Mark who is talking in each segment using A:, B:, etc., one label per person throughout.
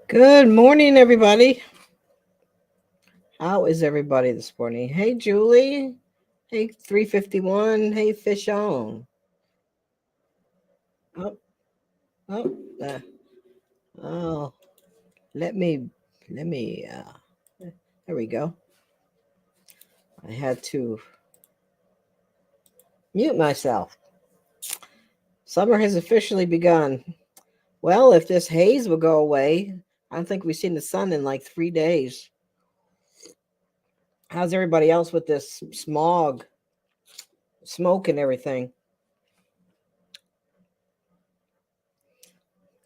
A: Good morning, everybody. How is everybody this morning? Hey, Julie. Hey, 351. Hey, Fish on. Oh, oh, uh, oh. Let me, let me, there we go. I had to mute myself. Summer has officially begun. Well, if this haze will go away, I don't think we've seen the sun in like 3 days. How's everybody else with this smog, smoke, and everything?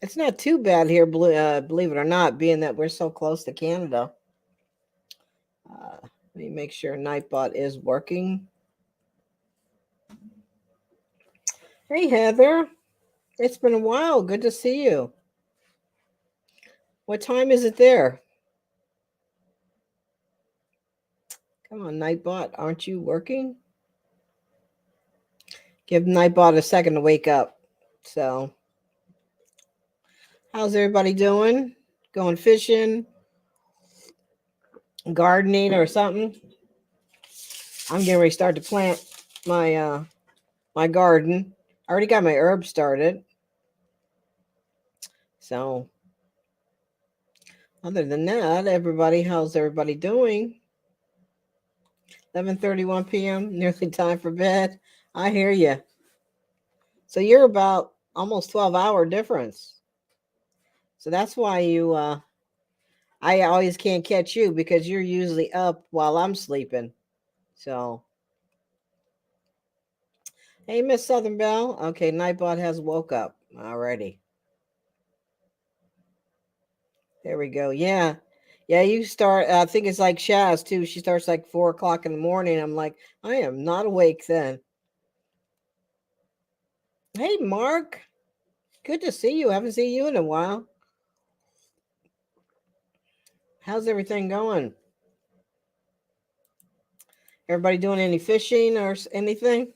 A: It's not too bad here, believe it or not, being that we're so close to Canada. Let me make sure Nightbot is working. Hey, Heather. It's been a while. Good to see you. What time is it there? Come on, Nightbot. Aren't you working? Give Nightbot a second to wake up. So, how's everybody doing? Going fishing, gardening, or something? I'm getting ready to start to plant my garden. I already got my herbs started. So, other than that, everybody, how's everybody doing? 11:31 p.m. Nearly time for bed. I hear you. So you're about almost 12-hour difference. So that's why I always can't catch you because you're usually up while I'm sleeping. So, hey, Miss Southern Belle. Okay, Nightbot has woke up already. There we go. Yeah. Yeah, you start. I think it's like Shaz too. She starts like 4 o'clock in the morning. I'm like, I am not awake then. Hey, Mark. Good to see you. Haven't seen you in a while. How's everything going? Everybody doing any fishing or anything?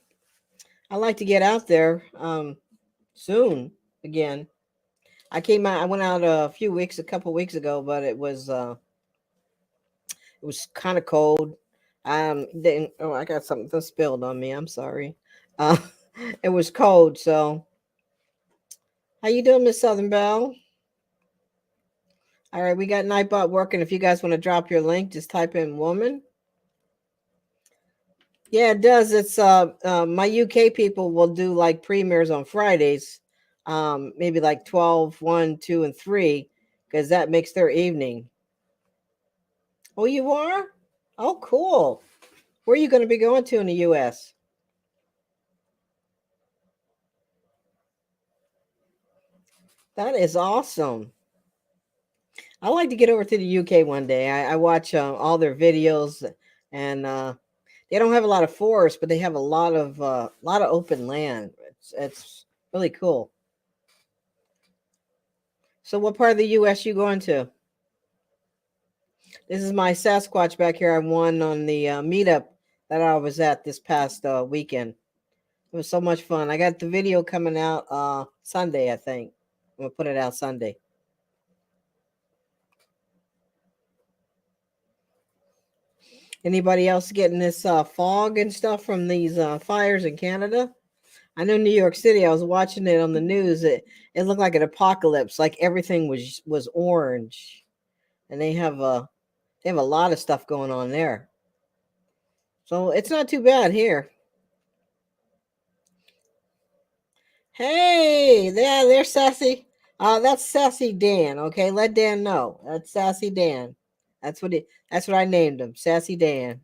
A: I like to get out there soon again. I came out. I went out a couple weeks ago, but it was kind of cold. Then oh, I got something spilled on me. I'm sorry. Uh, it was cold. So, how you doing, Miss Southern Belle? All right, we got Nightbot working. If you guys want to drop your link, just type in woman. Yeah, it does. It's my UK people will do like premieres on Fridays, maybe like 12, 1, 2, and 3, because that makes their evening. Oh, you are? Oh, cool. Where are you going to be going to in the US? That is awesome. I like to get over to the UK one day. I watch all their videos, and they don't have a lot of forest, but they have a lot of open land. It's really cool. So, what part of the US you going to? This is my Sasquatch back here. I won on the meetup that I was at this past weekend. It was so much fun. I got the video coming out Sunday, I think. I'm gonna put it out Sunday. Anybody else getting this fog and stuff from these fires in Canada? I know New York City. I was watching it on the news. It looked like an apocalypse. Like everything was orange, and they have a lot of stuff going on there. So it's not too bad here. Hey, yeah, there's Sassy. That's Sassy Dan. Okay, let Dan know. That's Sassy Dan. That's what I named him, Sassy Dan.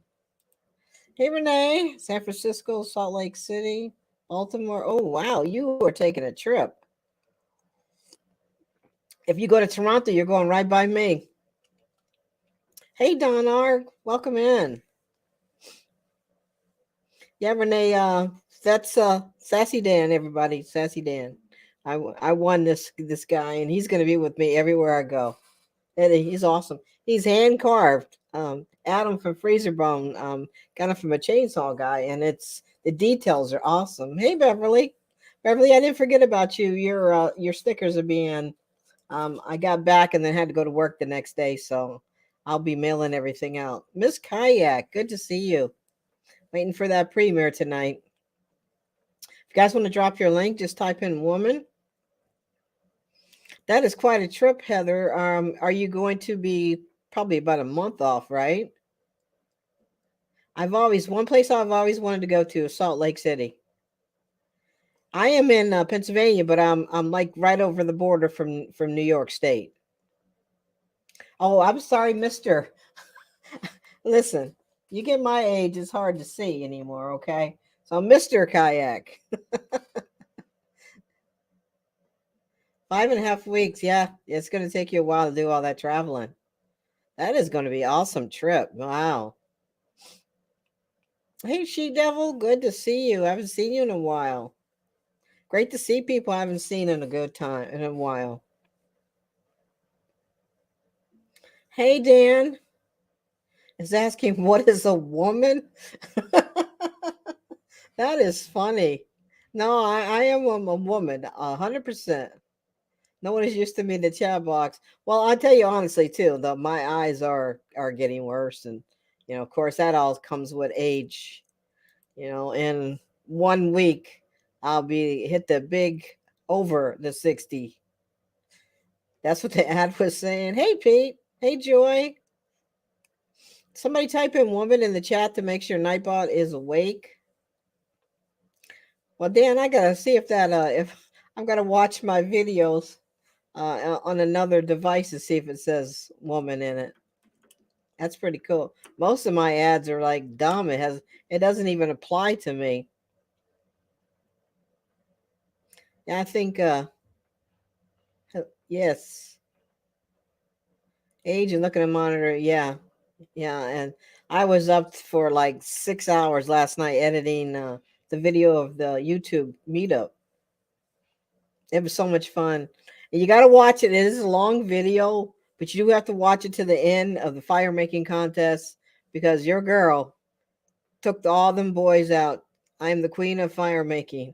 A: Hey, Renee, San Francisco, Salt Lake City, Baltimore. Oh, wow, you are taking a trip. If you go to Toronto, you're going right by me. Hey, Don R, welcome in. Yeah, Renee. That's Sassy Dan. Everybody, Sassy Dan. I won this guy, and he's going to be with me everywhere I go. And he's awesome. He's hand carved. Adam from Freezer Bone got him from a chainsaw guy, and it's the details are awesome. Hey, Beverly. Beverly, I didn't forget about you. Your stickers are being I got back and then had to go to work the next day, so I'll be mailing everything out. Miss Kayak, good to see you. Waiting for that premiere tonight. If you guys want to drop your link, just type in woman. That is quite a trip, Heather. Are you going to be probably about a month off, right? One place I've always wanted to go to is Salt Lake City. I am in Pennsylvania, but I'm like right over the border from New York State. Oh, I'm sorry, Mister. Listen, you get my age, it's hard to see anymore. Okay, so Mister Kayak, 5.5 weeks. Yeah, it's going to take you a while to do all that traveling. That is going to be awesome trip. Wow. Hey, She Devil, good to see you. I haven't seen you in a while. Great to see people I haven't seen in a good time in a while. Hey, Dan is asking what is a woman. That is funny. No, I am a woman, 100%. No one is used to me in the chat box. Well, I'll tell you honestly too, though my eyes are getting worse, and of course that all comes with age. In 1 week, I'll be hit the big over the 60. That's what the ad was saying. Hey, Pete. Hey, Joy. Somebody type in woman in the chat to make sure Nightbot is awake. Well, Dan, I gotta see if I'm gonna watch my videos on another device to see if it says woman in it. That's pretty cool. Most of my ads are like dumb. It doesn't even apply to me. Yeah, I think yes. Age and looking at monitor, yeah. Yeah, and I was up for like 6 hours last night editing the video of the YouTube meetup. It was so much fun. And you got to watch it. It is a long video, but you do have to watch it to the end of the fire making contest because your girl took all them boys out. I am the queen of fire making.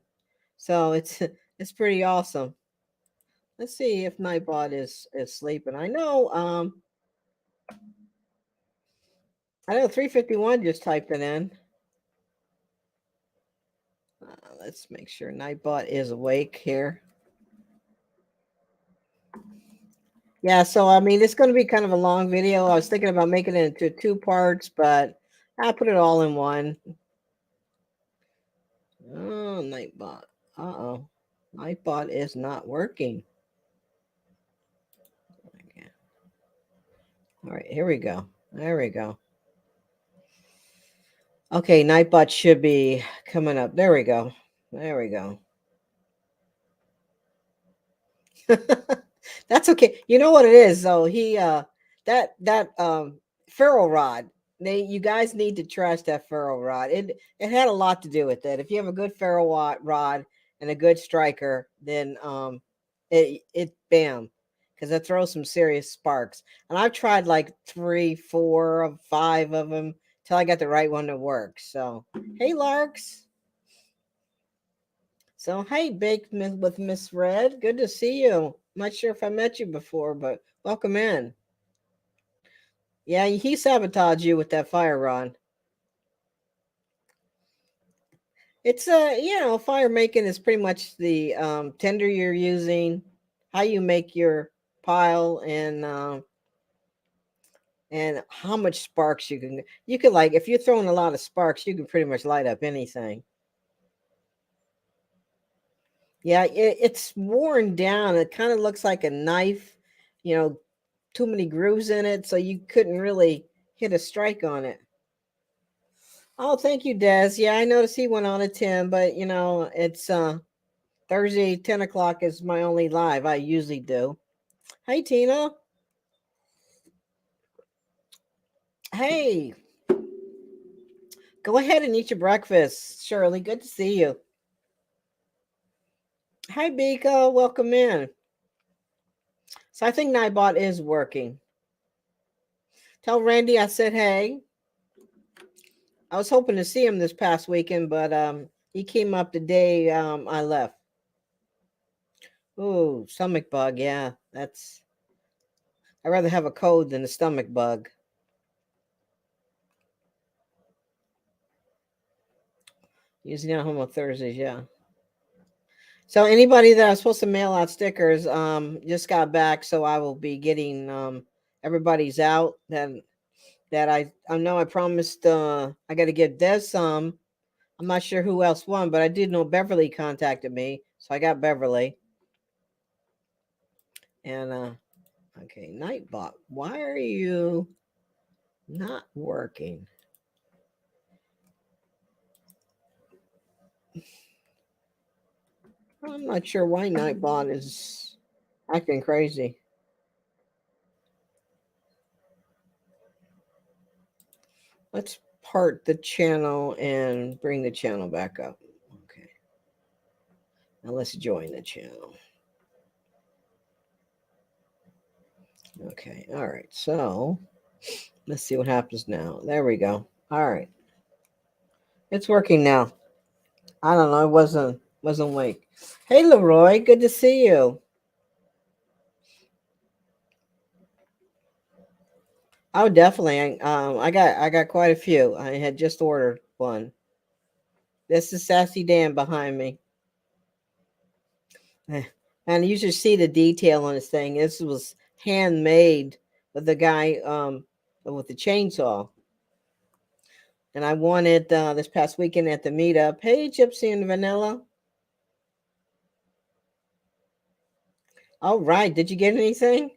A: So it's pretty awesome. Let's see if Nightbot is sleeping. I know 351 just typed it in. Let's make sure Nightbot is awake here. Yeah, so I mean, it's going to be kind of a long video. I was thinking about making it into 2 parts, but I put it all in one. Oh, Nightbot. Uh-oh. Nightbot is not working. Okay. All right, here we go. There we go. Okay, Nightbot should be coming up. There we go. There we go. That's okay. You know what it is though? That ferro rod. You guys need to trash that ferro rod. It had a lot to do with it. If you have a good ferro rod and a good striker, then it bam, because it throws some serious sparks. And I've tried like 3, 4, 5 of them till I got the right one to work. So hey, Larks. So, hey, Baked with Miss Red. Good to see you. Not sure if I met you before, but welcome in. Yeah, he sabotaged you with that fire rod. It's fire making is pretty much the tinder you're using, how you make your pile, and how much sparks you can like if you're throwing a lot of sparks, you can pretty much light up anything. Yeah, it's worn down. It kind of looks like a knife, too many grooves in it, so you couldn't really hit a strike on it. Oh, thank you, Des. Yeah, I noticed he went on at 10, but it's Thursday, 10 o'clock is my only live. I usually do. Hey, Tina. Hey, go ahead and eat your breakfast. Shirley, good to see you. Hi, Bika. Welcome in. So I think Nightbot is working. Tell Randy I said hey. I was hoping to see him this past weekend, but he came up the day I left. Oh, stomach bug. Yeah, that's. I'd rather have a cold than a stomach bug. Usually not home on Thursdays. Yeah. So anybody that I was supposed to mail out stickers, just got back. So I will be getting everybody's out that I know I promised. I got to give Des some. I'm not sure who else won, but I did know Beverly contacted me, so I got Beverly. And okay, Nightbot, why are you not working? I'm not sure why Nightbot is acting crazy. Let's part the channel and bring the channel back up. Okay. Now let's join the channel. Okay. All right. So let's see what happens now. There we go. All right. It's working now. I don't know. It wasn't awake. Hey Leroy, good to see you. Oh, definitely. I got quite a few. I had just ordered one. This is Sassy Dan behind me. And you should see the detail on this thing. This was handmade with the guy with the chainsaw. And I won it this past weekend at the meetup. Hey, Gypsy and Vanilla. All right. Did you get anything?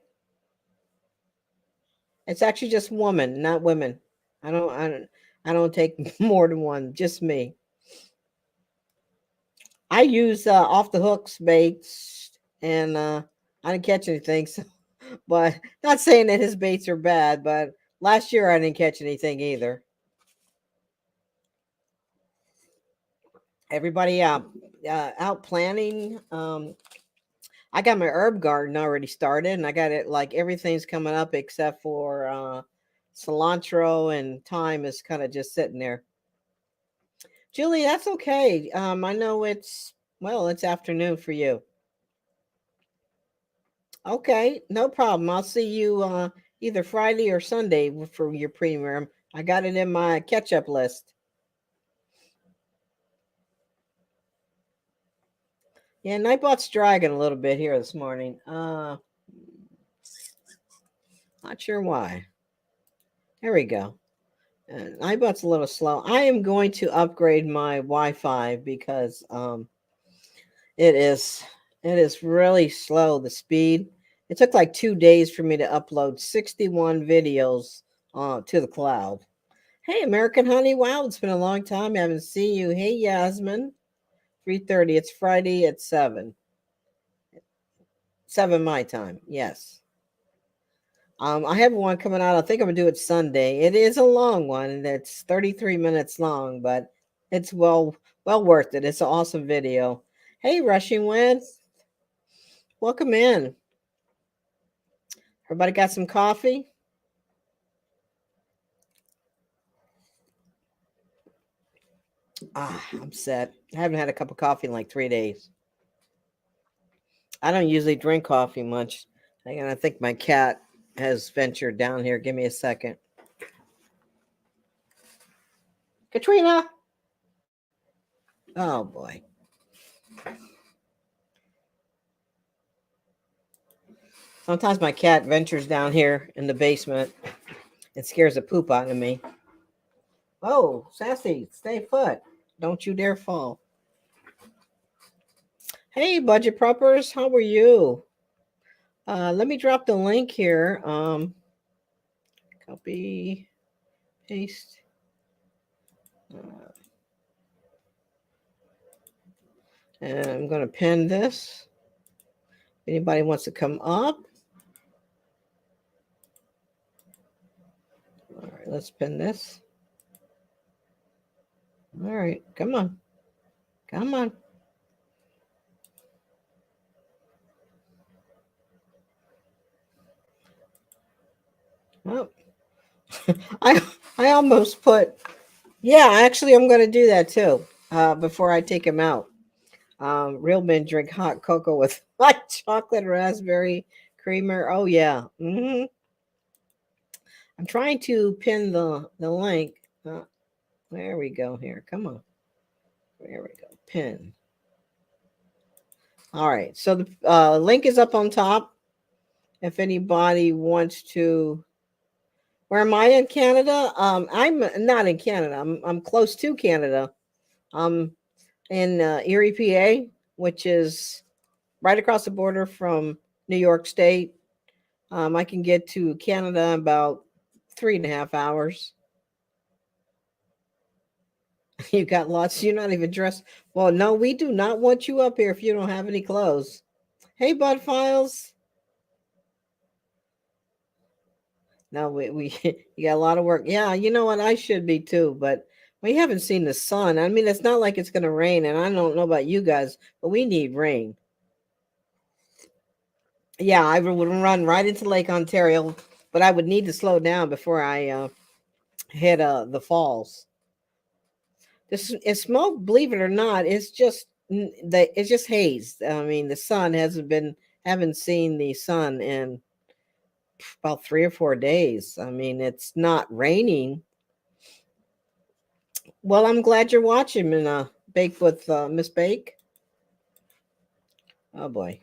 A: It's actually just woman, not women. I don't take more than one. Just me. I use off the hooks baits, and I didn't catch anything. So, but not saying that his baits are bad, but last year I didn't catch anything either. Everybody out planning. I got my herb garden already started, and I got it like everything's coming up except for cilantro and thyme is kind of just sitting there. Julie, that's okay. I know it's afternoon for you. Okay, no problem. I'll see you either Friday or Sunday for your premium. I got it in my catch up list. Yeah, Nightbot's dragging a little bit here this morning. Not sure why. There we go. Nightbot's a little slow. I am going to upgrade my Wi-Fi because it is really slow, the speed. It took like 2 days for me to upload 61 videos to the cloud. Hey, American Honey. Wow, it's been a long time. I haven't seen you. Hey, Yasmin. 3:30. It's Friday at 7. 7 my time. Yes. I have one coming out. I think I'm gonna do it Sunday. It is a long one, and it's 33 minutes long, but it's well worth it. It's an awesome video. Hey, Rushing Wind. Welcome in. Everybody got some coffee? I'm set. I haven't had a cup of coffee in like 3 days. I don't usually drink coffee much. Hang on, I think my cat has ventured down here. Give me a second. Katrina. Oh boy. Sometimes my cat ventures down here in the basement and scares the poop out of me. Oh, Sassy, stay put. Don't you dare fall. Hey, budget preppers, how are you? Let me drop the link here. Copy, paste. And I'm going to pin this. Anybody wants to come up? All right, let's pin this. All right, come on. Come on. Oh, I almost put. Yeah, actually, I'm going to do that too. Before I take him out. Real men drink hot cocoa with Like chocolate raspberry creamer. Oh yeah. I'm trying to pin the link. There we go. Here, come on. There we go. Pin. All right. So the link is up on top. If anybody wants to, where am I in Canada? I'm not in Canada. I'm close to Canada. I'm in Erie, PA, which is right across the border from New York State. I can get to Canada in about 3.5 hours. You got lots. You're not even dressed. Well, no, we do not want you up here if you don't have any clothes. Hey, Bud Files. No, we you got a lot of work. Yeah, you know what? I should be too, but we haven't seen the sun. I mean, it's not like it's going to rain, and I don't know about you guys, but we need rain. Yeah, I would run right into Lake Ontario, but I would need to slow down before I hit the falls. This it's smoke, believe it or not, it's just it's just haze. I mean, the sun hasn't been haven't seen the sun in about 3 or 4 days. I mean, it's not raining. Well, I'm glad you're watching, Bake with Miss Bake. Oh boy,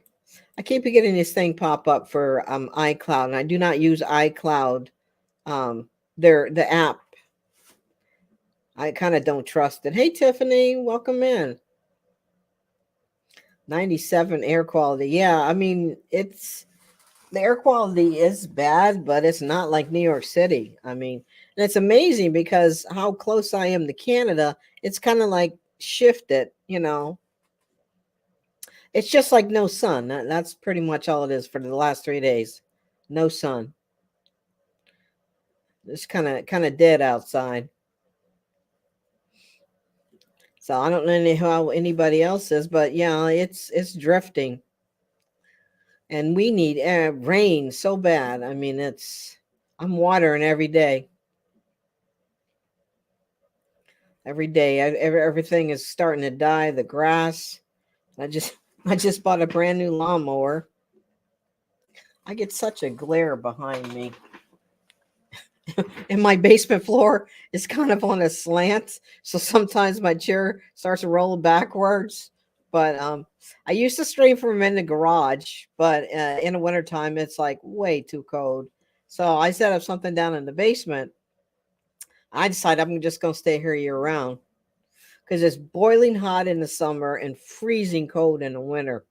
A: I keep getting this thing pop up for iCloud, and I do not use iCloud. The app. I kind of don't trust it. Hey, Tiffany, welcome in. 97 air quality. Yeah, I mean, the air quality is bad, but it's not like New York City. I mean, and it's amazing because how close I am to Canada, it's kind of like shifted, you know. It's just like no sun. That's pretty much all it is for the last 3 days. No sun. It's kind of dead outside. So I don't know how anybody else is, but yeah, it's drifting, and we need rain so bad. I mean, I'm watering every day. Every day, everything is starting to die. The grass. I just I just bought a brand new lawnmower. I get such a glare behind me. And my basement floor is kind of on a slant, so sometimes my chair starts to roll backwards. But I used to stream from in the garage, but in the wintertime it's like way too cold. So I set up something down in the basement. I decided I'm just gonna stay here year round because it's boiling hot in the summer and freezing cold in the winter.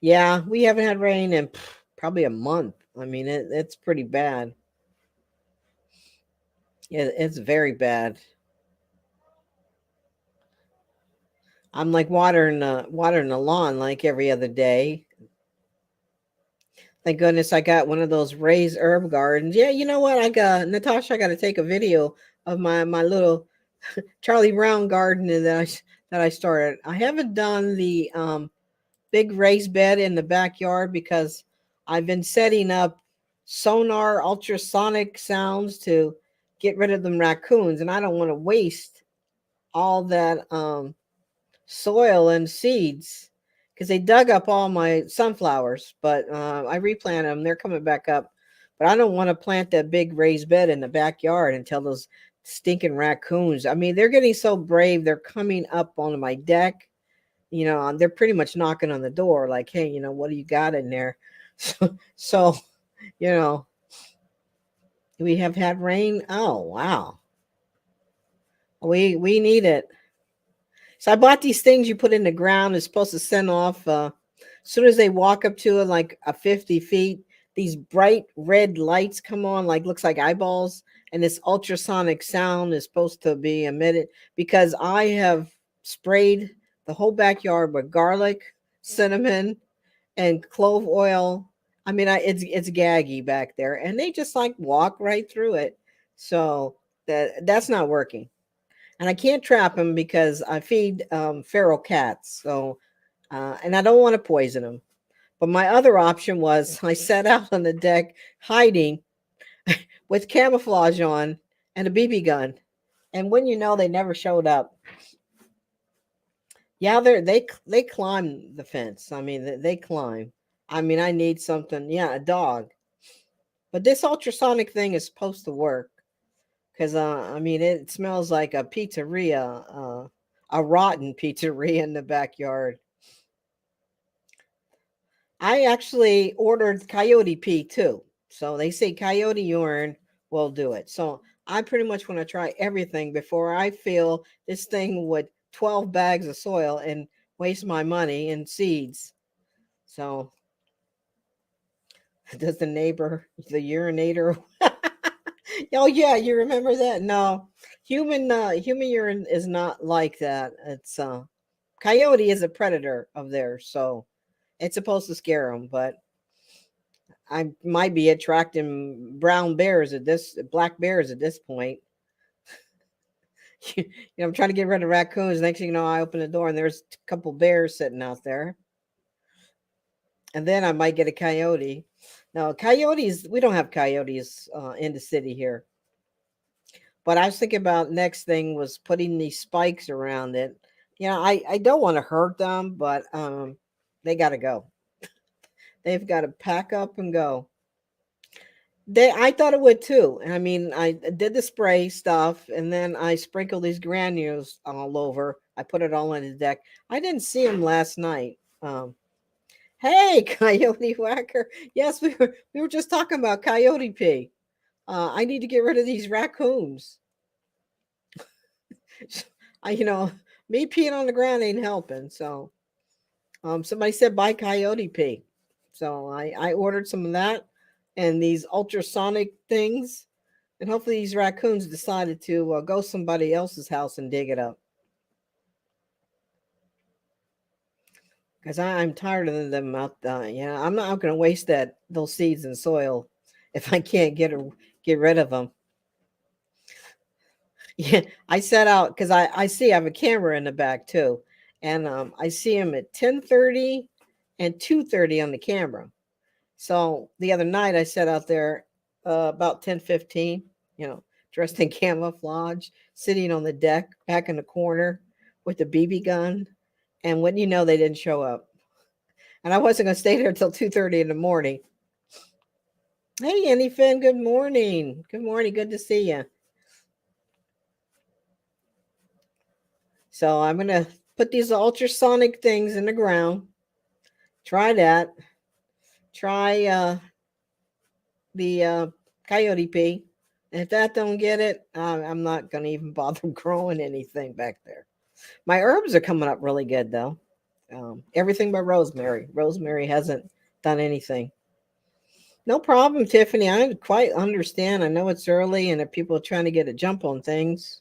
A: Yeah, we haven't had rain in probably a month. I mean, it's pretty bad. It's very bad. I'm like watering the lawn like every other day. Thank goodness I got one of those raised herb gardens. Yeah, you know what? I got Natasha. I got to take a video of my little Charlie Brown garden that I started. I haven't done the big raised bed in the backyard because I've been setting up sonar ultrasonic sounds to get rid of them raccoons, and I don't want to waste all that soil and seeds because they dug up all my sunflowers, but I replanted them. They're coming back up, but I don't want to plant that big raised bed in the backyard until those stinking raccoons. I mean, they're getting so brave. They're coming up on my deck. You know, they're pretty much knocking on the door, like, "Hey, what do you got in there?" So, you know, we have had rain. Oh wow, we need it. So I bought these things you put in the ground. It's supposed to send off as soon as they walk up to it, like a 50 feet. These bright red lights come on, like looks like eyeballs, and this ultrasonic sound is supposed to be emitted because I have sprayed the whole backyard with garlic, cinnamon, and clove oil. I mean, it's gaggy back there, and they just like walk right through it. So that's not working, and I can't trap them because I feed feral cats. So, and I don't want to poison them. But my other option was I sat out on the deck hiding with camouflage on and a BB gun. And when you know, they never showed up. Yeah, they climb the fence. I mean, they climb. I mean, I need something. Yeah, a dog. But this ultrasonic thing is supposed to work because I mean, it smells like a pizzeria, a rotten pizzeria in the backyard. I actually ordered coyote pee too. So they say coyote urine will do it. So I pretty much want to try everything before I fill this thing with 12 bags of soil and waste my money and seeds. So does the neighbor, the urinator? Oh yeah, you remember that? No, human urine is not like that. It's coyote is a predator of theirs, so it's supposed to scare them. But I might be attracting brown bears at this, black bears at this point. I'm trying to get rid of raccoons. Next thing you know, I open the door and there's a couple bears sitting out there, and then I might get a coyote. No, coyotes. We don't have coyotes in the city here. But I was thinking about next thing was putting these spikes around it. I don't want to hurt them, but they got to go. They've got to pack up and go. I thought it would too. I mean, I did the spray stuff and then I sprinkled these granules all over. I put it all on the deck. I didn't see them last night. Hey, coyote whacker. Yes, we were just talking about coyote pee. I need to get rid of these raccoons. I, me peeing on the ground ain't helping. So, somebody said buy coyote pee. So I ordered some of that and these ultrasonic things. And hopefully these raccoons decided to go somebody else's house and dig it up. Because I'm tired of them out there. I'm not going to waste those seeds in soil if I can't get rid of them. Yeah, I set out because I see I have a camera in the back too, and I see him at 10:30 and 2:30 on the camera. So the other night I sat out there about 10:15, dressed in camouflage, sitting on the deck back in the corner with the BB gun, and when they didn't show up, and I wasn't going to stay there until 2:30 in the morning. Hey, Annie Finn, good morning. Good morning. Good to see you. So I'm going to put these ultrasonic things in the ground. Try that. Try the coyote pee. And if that don't get it, I'm not going to even bother growing anything back there. My herbs are coming up really good, though. Everything but rosemary. Rosemary hasn't done anything. No problem, Tiffany. I quite understand. I know it's early and people are trying to get a jump on things.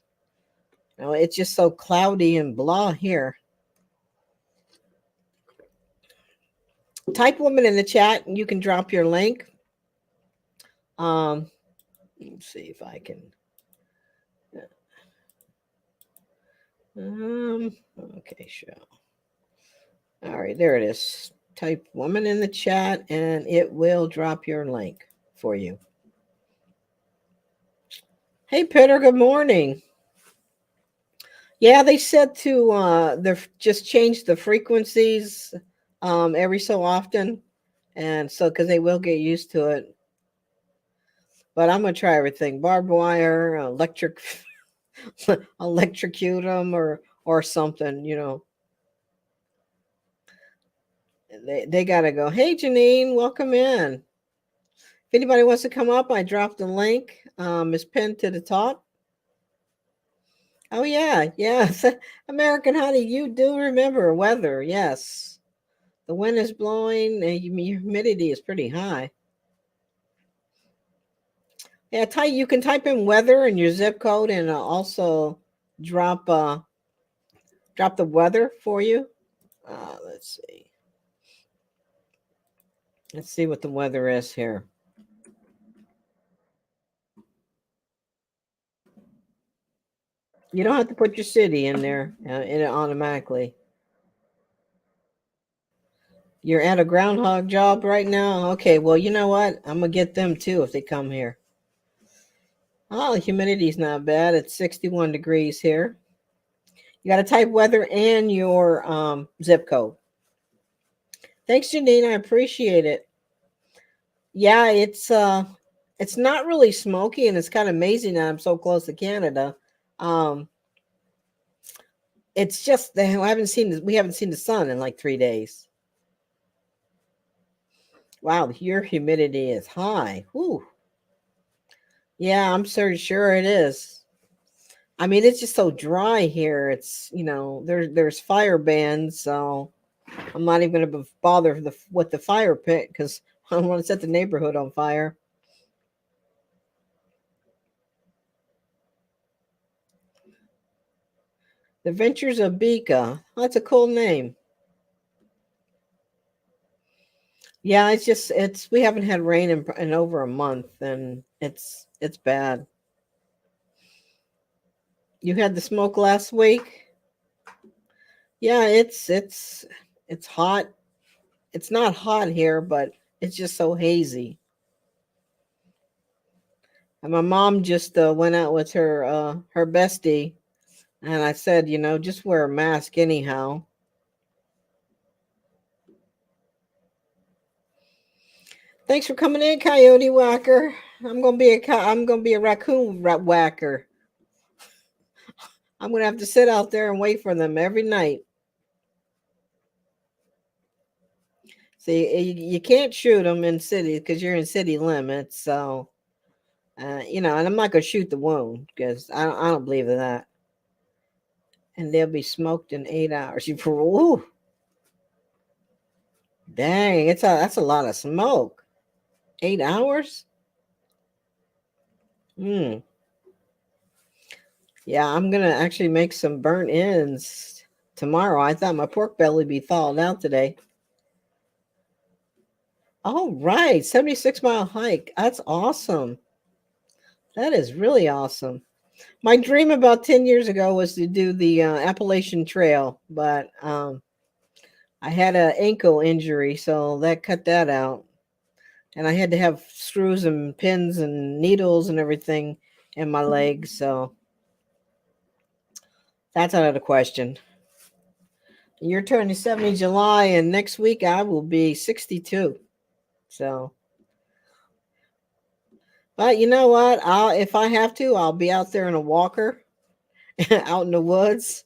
A: It's just so cloudy and blah here. Type woman in the chat and you can drop your link. Let's see if I can. Okay, show. All right, there it is. Type woman in the chat and it will drop your link for you. Hey, Peter, good morning. Yeah, they said to just change the frequencies every so often. And so, because they will get used to it. But I'm going to try everything. Barbed wire, electrocute them or something, They got to go. Hey, Janine, welcome in. If anybody wants to come up, I dropped the link. It's pinned to the top. Oh, yeah. Yes. American Honey, you do remember weather. Yes. The wind is blowing and humidity is pretty high. Yeah, you can type in weather and your zip code and also drop the weather for you. Let's see. Let's see what the weather is here. You don't have to put your city in there in it automatically. You're at a groundhog job right now? Okay, well, you know what? I'm going to get them too if they come here. Oh, the humidity's not bad. It's 61 degrees here. You got to type weather and your zip code. Thanks, Janine. I appreciate it. Yeah, it's not really smoky, and it's kind of amazing that I'm so close to Canada. Um, it's just that we haven't seen the sun in like 3 days. Wow, your humidity is high. Whew. Yeah, I'm sure it is. I mean, it's just so dry here. It's there's fire bans, so I'm not even going to bother with the fire pit because I don't want to set the neighborhood on fire. The Ventures of Bika. That's a cool name. Yeah, it's we haven't had rain in over a month, and it's bad. You had the smoke last week. Yeah, it's hot. It's not hot here, but it's just so hazy. And my mom just went out with her bestie, and I said, just wear a mask anyhow. Thanks for coming in, Coyote Whacker. I'm gonna be a raccoon whacker. I'm gonna have to sit out there and wait for them every night. See, you can't shoot them in cities because you're in city limits. So, and I'm not gonna shoot the wound because I don't believe in that. And they'll be smoked in 8 hours. Ooh, dang, that's a lot of smoke. 8 hours? Hmm. Yeah, I'm gonna actually make some burnt ends tomorrow. I thought my pork belly would be thawed out today. All right, 76-mile hike. That's awesome. That is really awesome. My dream about 10 years ago was to do the Appalachian Trail, but I had an ankle injury, so that cut that out. And I had to have screws and pins and needles and everything in my legs, so that's out of the question. You're turning 70 July, and next week I will be 62. So, but you know what? If I have to, I'll be out there in a walker, out in the woods,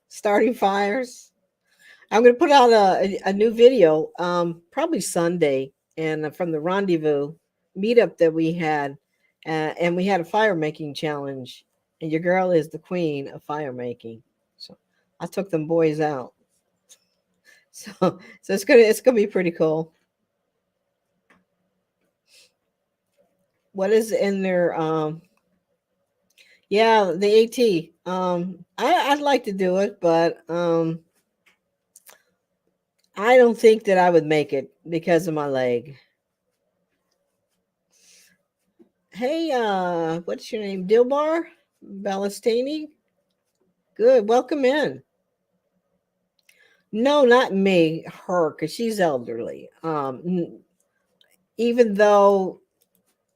A: starting fires. I'm going to put out a new video, probably Sunday, and from the rendezvous meetup that we had, and we had a fire making challenge, and your girl is the queen of fire making. So I took them boys out. So it's gonna be pretty cool. What is in there? Yeah, the AT. I'd like to do it, but I don't think that I would make it because of my leg. Hey, what's your name? Dilbar Balestini? Good. Welcome in. No, not me, her, because she's elderly. Even though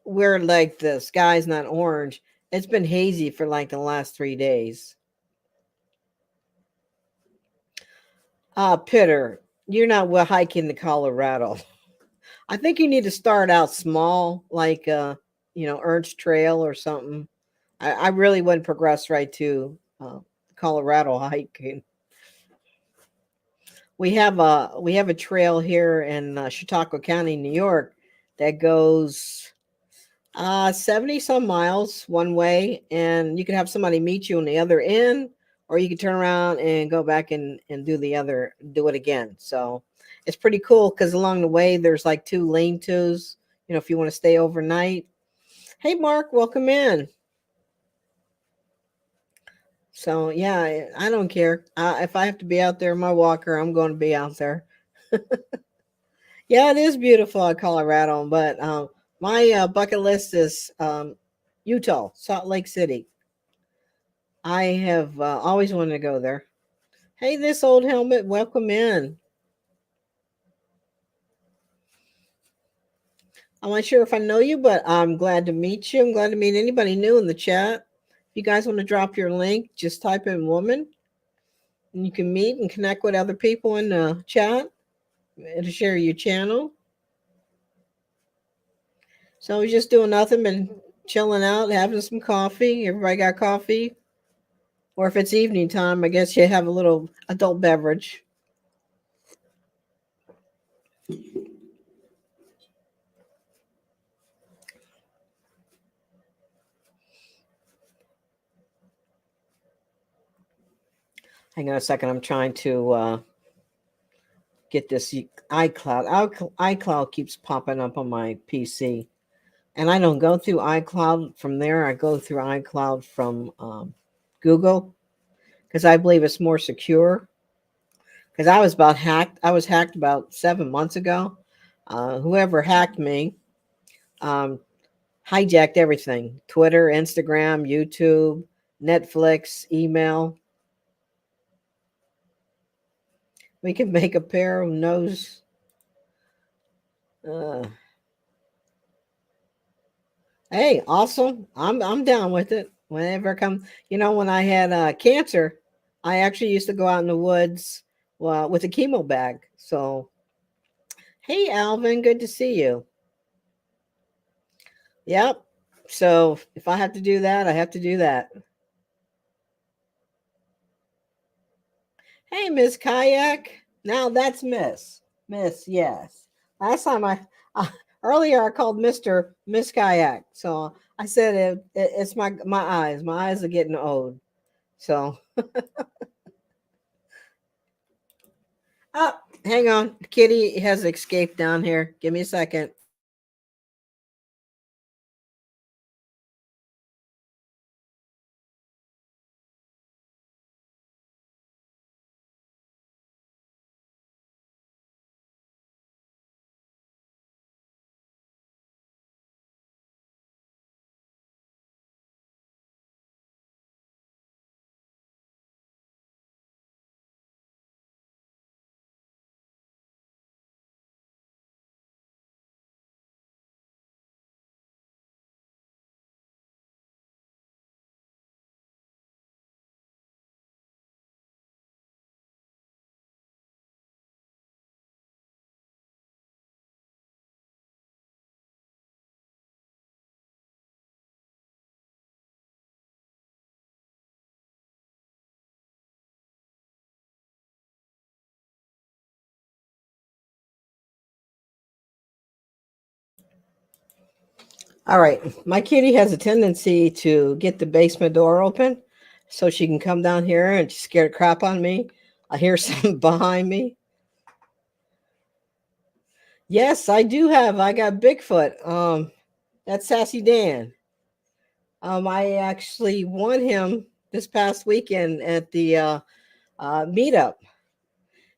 A: we're like the sky's not orange, it's been hazy for like the last 3 days. Pitter, you're not well hiking to Colorado. I think you need to start out small, like Ernst Trail or something. I really wouldn't progress right to Colorado hiking. We have a trail here in Chautauqua County, New York, that goes 70 some miles one way, and you can have somebody meet you on the other end, or you can turn around and go back and do it again. So it's pretty cool because along the way there's like two lean-tos, if you want to stay overnight. Hey Mark, welcome in. So yeah, I don't care. If I have to be out there in my walker, I'm going to be out there. Yeah, it is beautiful in Colorado, but my bucket list is Utah, Salt Lake City. I have always wanted to go there. Hey, this old helmet, welcome in. I'm not sure if I know you, but I'm glad to meet you. I'm glad to meet anybody new in the chat. If you guys want to drop your link, just type in woman. And you can meet and connect with other people in the chat to share your channel. So we're just doing nothing but chilling out, having some coffee. Everybody got coffee? Or if it's evening time, I guess you have a little adult beverage. Hang on a second. I'm trying to get this iCloud. iCloud keeps popping up on my PC. And I don't go through iCloud from there. I go through iCloud from Google because I believe it's more secure. Because I was hacked. I was hacked about 7 months ago. Whoever hacked me hijacked everything: Twitter, Instagram, YouTube, Netflix, email. We can make a pair of nose. Hey, awesome! I'm down with it. Whenever I come, when I had cancer, I actually used to go out in the woods with a chemo bag. So, hey, Alvin, good to see you. Yep. So if I have to do that, I have to do that. Hey, Miss Kayak. Now that's Miss. Miss, yes. Last time earlier I called Mr. Miss Kayak. So I said it's my eyes. My eyes are getting old. So oh, hang on. Kitty has escaped down here. Give me a second. All right. My kitty has a tendency to get the basement door open so she can come down here and scare the crap on me. I hear something behind me. Yes, I do have. I got Bigfoot. That's Sassy Dan. I actually won him this past weekend at the meetup.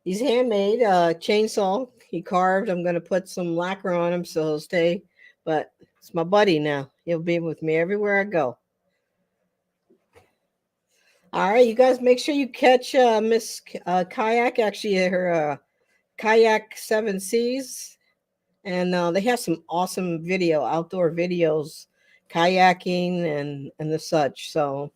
A: He's handmade, chainsaw. He carved. I'm going to put some lacquer on him so he'll stay. But it's my buddy now. He'll be with me everywhere I go. All right, you guys make sure you catch Miss Kayak. Actually, her Kayak 7 Seas. And they have some awesome outdoor videos, kayaking and the such. So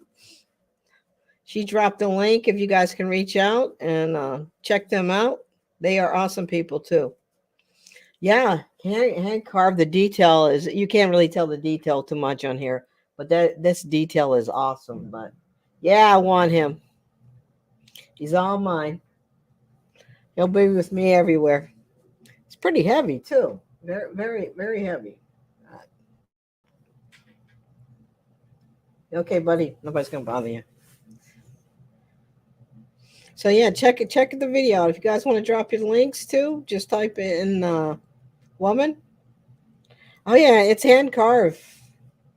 A: she dropped a link if you guys can reach out and check them out. They are awesome people too. Yeah, hand carved. The detail is, you can't really tell the detail too much on here, but this detail is awesome. But yeah, I want him. He's all mine. He'll be with me everywhere. It's pretty heavy too. Very, very, very heavy. Okay, buddy. Nobody's gonna bother you. So yeah, check the video out. If you guys want to drop your links too, just type in woman. Oh yeah, it's hand carved.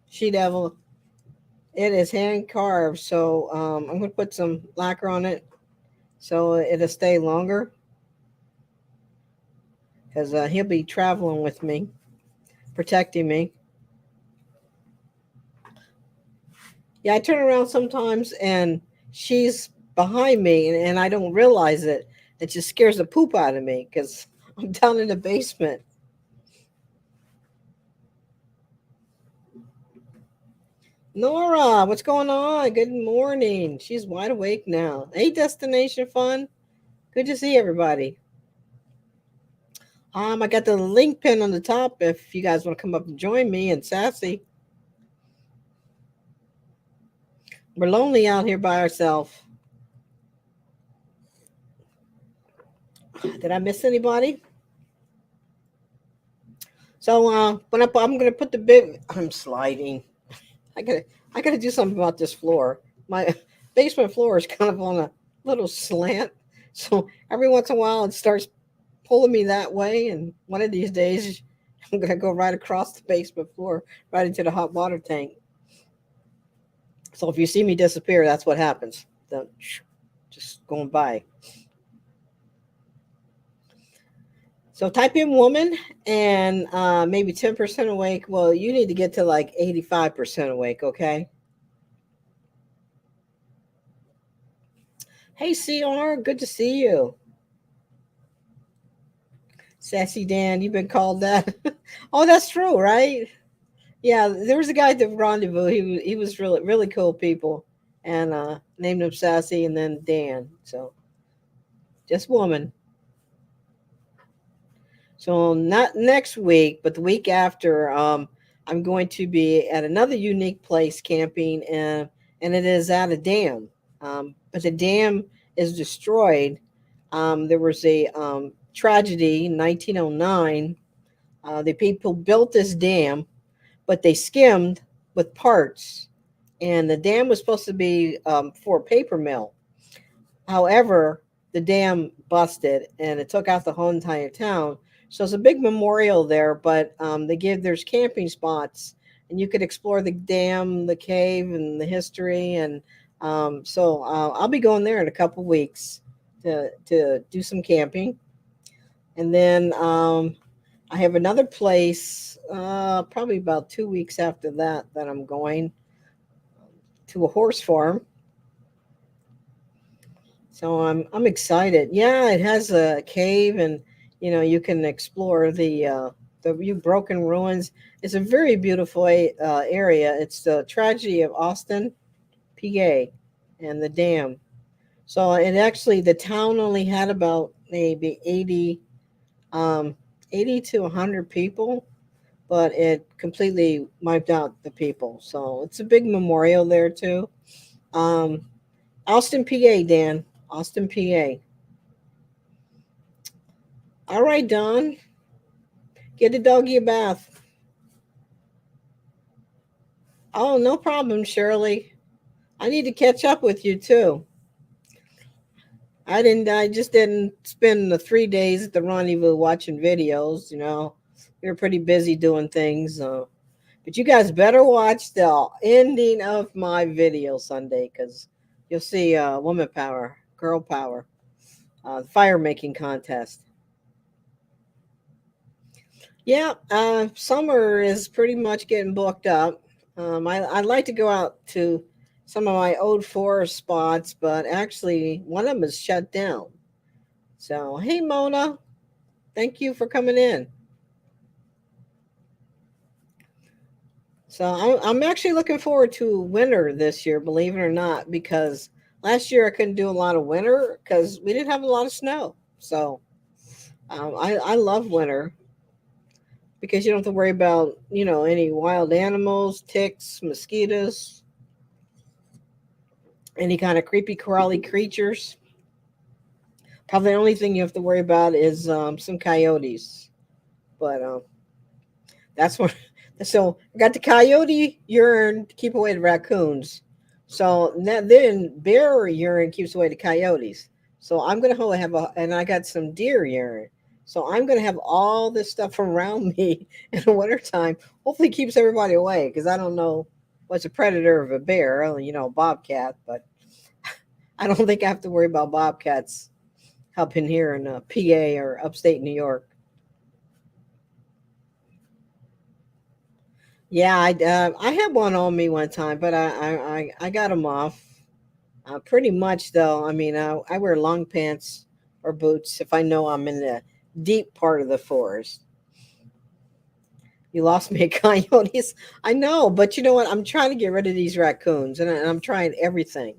A: She devil. It is hand carved. So I'm gonna put some lacquer on it so it'll stay longer. Because he'll be traveling with me, protecting me. Yeah, I turn around sometimes and she's behind me and I don't realize it. It just scares the poop out of me because I'm down in the basement. Nora, what's going on? Good morning. She's wide awake now. Hey, Destination Fun. Good to see everybody. I got the link pin on the top if you guys want to come up and join me and Sassy. We're lonely out here by ourselves. Did I miss anybody? So I'm gonna put the big. I'm sliding. I gotta I gotta do something about this floor. My basement floor is kind of on a little slant, so every once in a while it starts pulling me that way. And one of these days, I'm gonna go right across the basement floor, right into the hot water tank. So if you see me disappear, that's what happens. Just going by. So type in woman and maybe 10% awake. Well, you need to get to like 85% awake, okay? Hey, CR, good to see you. Sassy Dan, you've been called that. Oh, that's true, right? Yeah, there was a guy at the rendezvous. He was really cool people, and named him Sassy and then Dan. So just woman. So not next week, but the week after, I'm going to be at another unique place camping, and it is at a dam. But the dam is destroyed. There was a tragedy in 1909. The people built this dam, but they skimmed with parts, and the dam was supposed to be for a paper mill. However, the dam busted and it took out the whole entire town. So it's a big memorial there, but there's camping spots, and you could explore the dam, the cave, and the history. And I'll be going there in a couple weeks to do some camping, and then I have another place probably about 2 weeks after that I'm going to a horse farm. So I'm excited. Yeah, it has a cave, and you can explore the you broken ruins. It's a very beautiful area. It's the tragedy of Austin, PA, and the dam. So it actually the town only had about maybe um, 80 to 100 people, but it completely wiped out the people. So it's a big memorial there too. Um, Austin, PA, Dan. Austin, PA. All right, Don. Get the doggy a bath. Oh, no problem, Shirley. I need to catch up with you too. I just didn't spend the 3 days at the rendezvous watching videos. We were pretty busy doing things. But you guys better watch the ending of my video Sunday, because you'll see woman power, girl power, fire making contest. Yeah, summer is pretty much getting booked up. I'd like to go out to some of my old forest spots, but actually one of them is shut down. So, hey, Mona, thank you for coming in. So, I'm actually looking forward to winter this year, believe it or not, because last year I couldn't do a lot of winter because we didn't have a lot of snow. So, I love winter because you don't have to worry about, any wild animals, ticks, mosquitoes, any kind of creepy crawly creatures. Probably the only thing you have to worry about is some coyotes. But that's what. So I got the coyote urine to keep away the raccoons. So then bear urine keeps away the coyotes. So I'm gonna have and I got some deer urine. So I'm gonna have all this stuff around me in the wintertime. Hopefully keeps everybody away, because I don't know what's a predator of a bear. Bobcat, but I don't think I have to worry about bobcats up in here in PA or upstate New York. Yeah, I had one on me one time, but I got them off. Pretty much though. I mean, I wear long pants or boots if I know I'm in the deep part of the forest. You lost me at coyotes. I know, but you know what? I'm trying to get rid of these raccoons, and I'm trying everything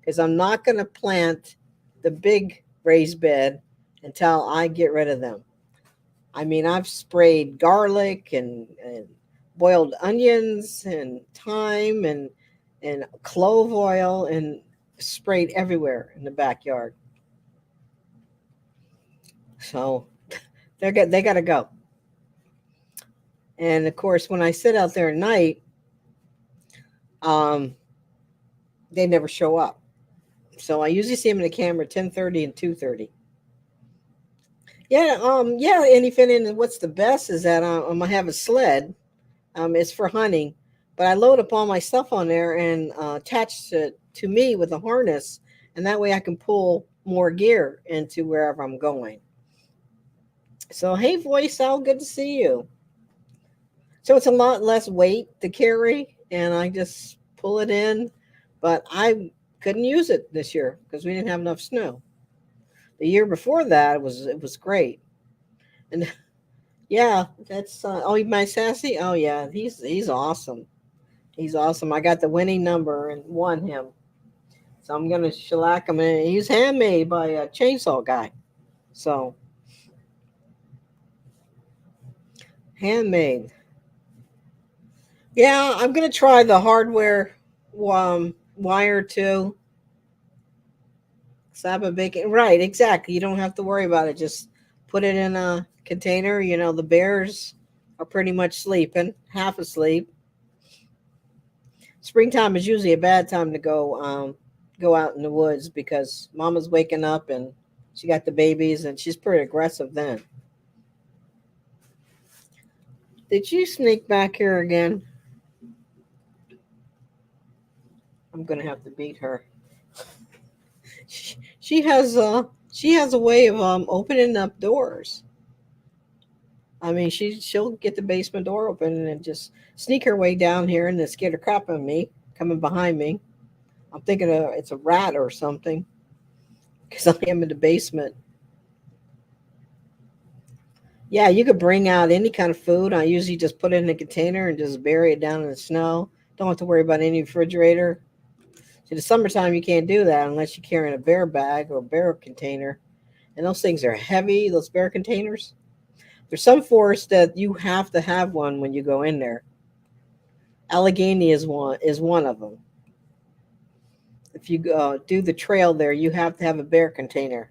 A: because I'm not going to plant the big raised bed until I get rid of them. I mean, I've sprayed garlic and boiled onions and thyme and clove oil and sprayed everywhere in the backyard. So they got to go. And of course, when I sit out there at night, um, they never show up. So I usually see them in the camera 10:30 and 2:30. Yeah, anything. And what's the best is that I'm gonna have a sled. It's for hunting, but I load up all my stuff on there and attach it to me with a harness, and that way I can pull more gear into wherever I'm going. So hey, voice owl, good to see you. So it's a lot less weight to carry, and I just pull it in. But I couldn't use it this year because we didn't have enough snow. The year before that, it was great. And yeah, that's oh, my sassy. Oh yeah, he's awesome. He's awesome. I got the winning number and won him. So I'm gonna shellac him. And he's handmade by a chainsaw guy. So handmade. Yeah, I'm gonna try the hardware wire too. Saba bacon. Right, exactly. You don't have to worry about it. Just put it in a container. You know, the bears are pretty much sleeping, half asleep. Springtime is usually a bad time to go out in the woods because mama's waking up and she got the babies and she's pretty aggressive then. Did you sneak back here again? I'm gonna have to beat her. She has a way of opening up doors. I mean, she'll get the basement door open and just sneak her way down here and then scare the crap out of me coming behind me. I'm thinking it's a rat or something because I am in the basement. Yeah, you could bring out any kind of food. I usually just put it in a container and just bury it down in the snow. Don't have to worry about any refrigerator. In the summertime, you can't do that unless you're carrying a bear bag or a bear container. And those things are heavy, those bear containers. There's some forests that you have to have one when you go in there. Allegheny is one of them. If you do the trail there, you have to have a bear container.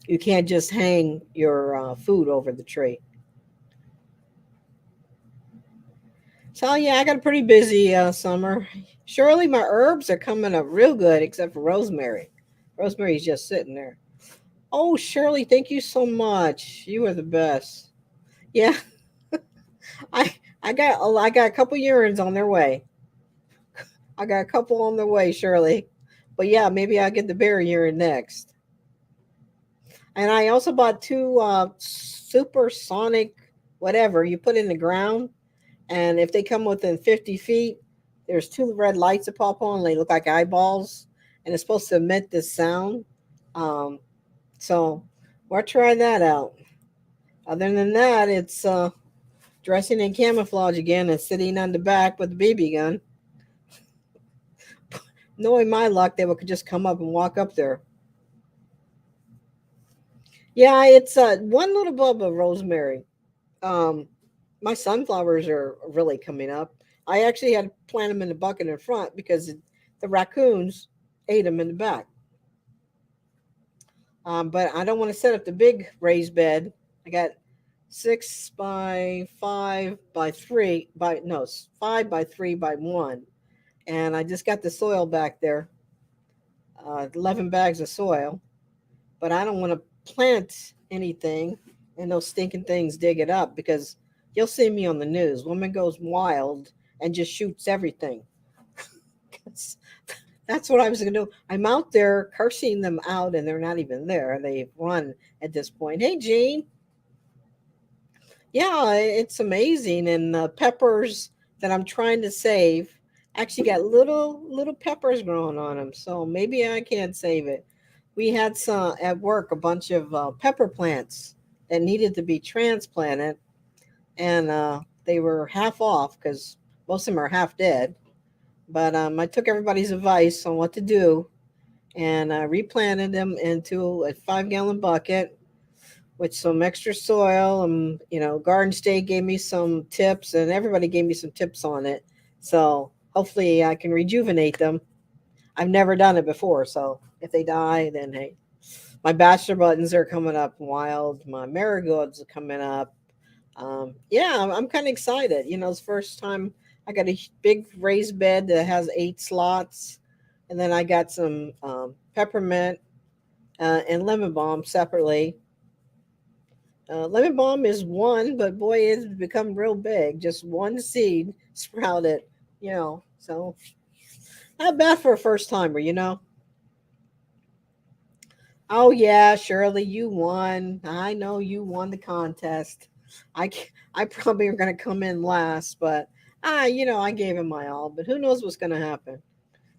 A: You can't just hang your food over the tree. So yeah, I got a pretty busy summer. Surely my herbs are coming up real good, except for rosemary. Rosemary's just sitting there. Oh, Shirley, thank you so much. You are the best. Yeah, I got a couple urines on their way. I got a couple on their way, Shirley. But yeah, maybe I'll get the bear urine next. And I also bought two supersonic whatever you put in the ground, and if they come within 50 feet, there's two red lights that pop on. They look like eyeballs, and it's supposed to emit this sound. Um, so we'll try that out. Other than that, it's dressing in camouflage again and sitting on the back with the BB gun. Knowing my luck, they would just come up and walk up there. Yeah, it's one little bulb of rosemary. Um, my sunflowers are really coming up. I actually had to plant them in the bucket in front because the raccoons ate them in the back. But I don't want to set up the big raised bed. I got 6 by 5 by 3 by no 5 by 3 by 1, and I just got the soil back there, 11 bags of soil. But I don't want to plant anything and those stinking things dig it up because you'll see me on the news. Woman goes wild and just shoots everything. that's, that's what I was going to do. I'm out there cursing them out and they're not even there. They've run at this point. Hey, Jean. Yeah, it's amazing. And the peppers that I'm trying to save actually got little peppers growing on them. So maybe I can save it. We had some at work a bunch of pepper plants that needed to be transplanted, and they were half off because most of them are half dead. But I took everybody's advice on what to do, and I replanted them into a 5 gallon bucket with some extra soil. And Garden State gave me some tips, and everybody gave me some tips on it. So hopefully I can rejuvenate them. I've never done it before, so if they die, then hey. My bachelor buttons are coming up wild. My marigolds are coming up. Yeah, I'm kind of excited. It's the first time I got a big raised bed that has 8 slots, and then I got some peppermint and lemon balm separately. Lemon balm is one, but boy, it's become real big. Just one seed sprouted, so not bad for a first timer. Oh yeah, Shirley, you won. I know you won the contest. I probably are gonna come in last, but I gave him my all. But who knows what's gonna happen?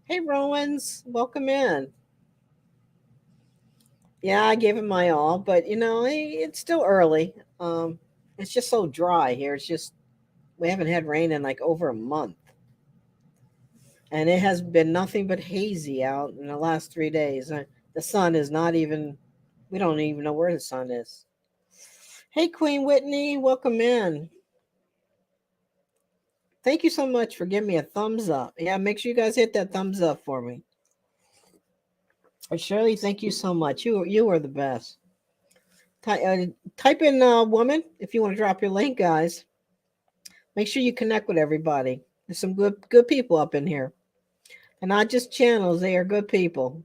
A: Hey, Rowans, welcome in. Yeah, I gave him my all, but it's still early. It's just so dry here. It's just we haven't had rain in like over a month, and it has been nothing but hazy out in the last 3 days. The sun is not even. We don't even know where the sun is. Hey, Queen Whitney, welcome in. Thank you so much for giving me a thumbs up. Yeah, make sure you guys hit that thumbs up for me. Shirley, thank you so much. You are the best. Type in woman if you want to drop your link, guys. Make sure you connect with everybody. There's some good people up in here, and not just channels. They are good people.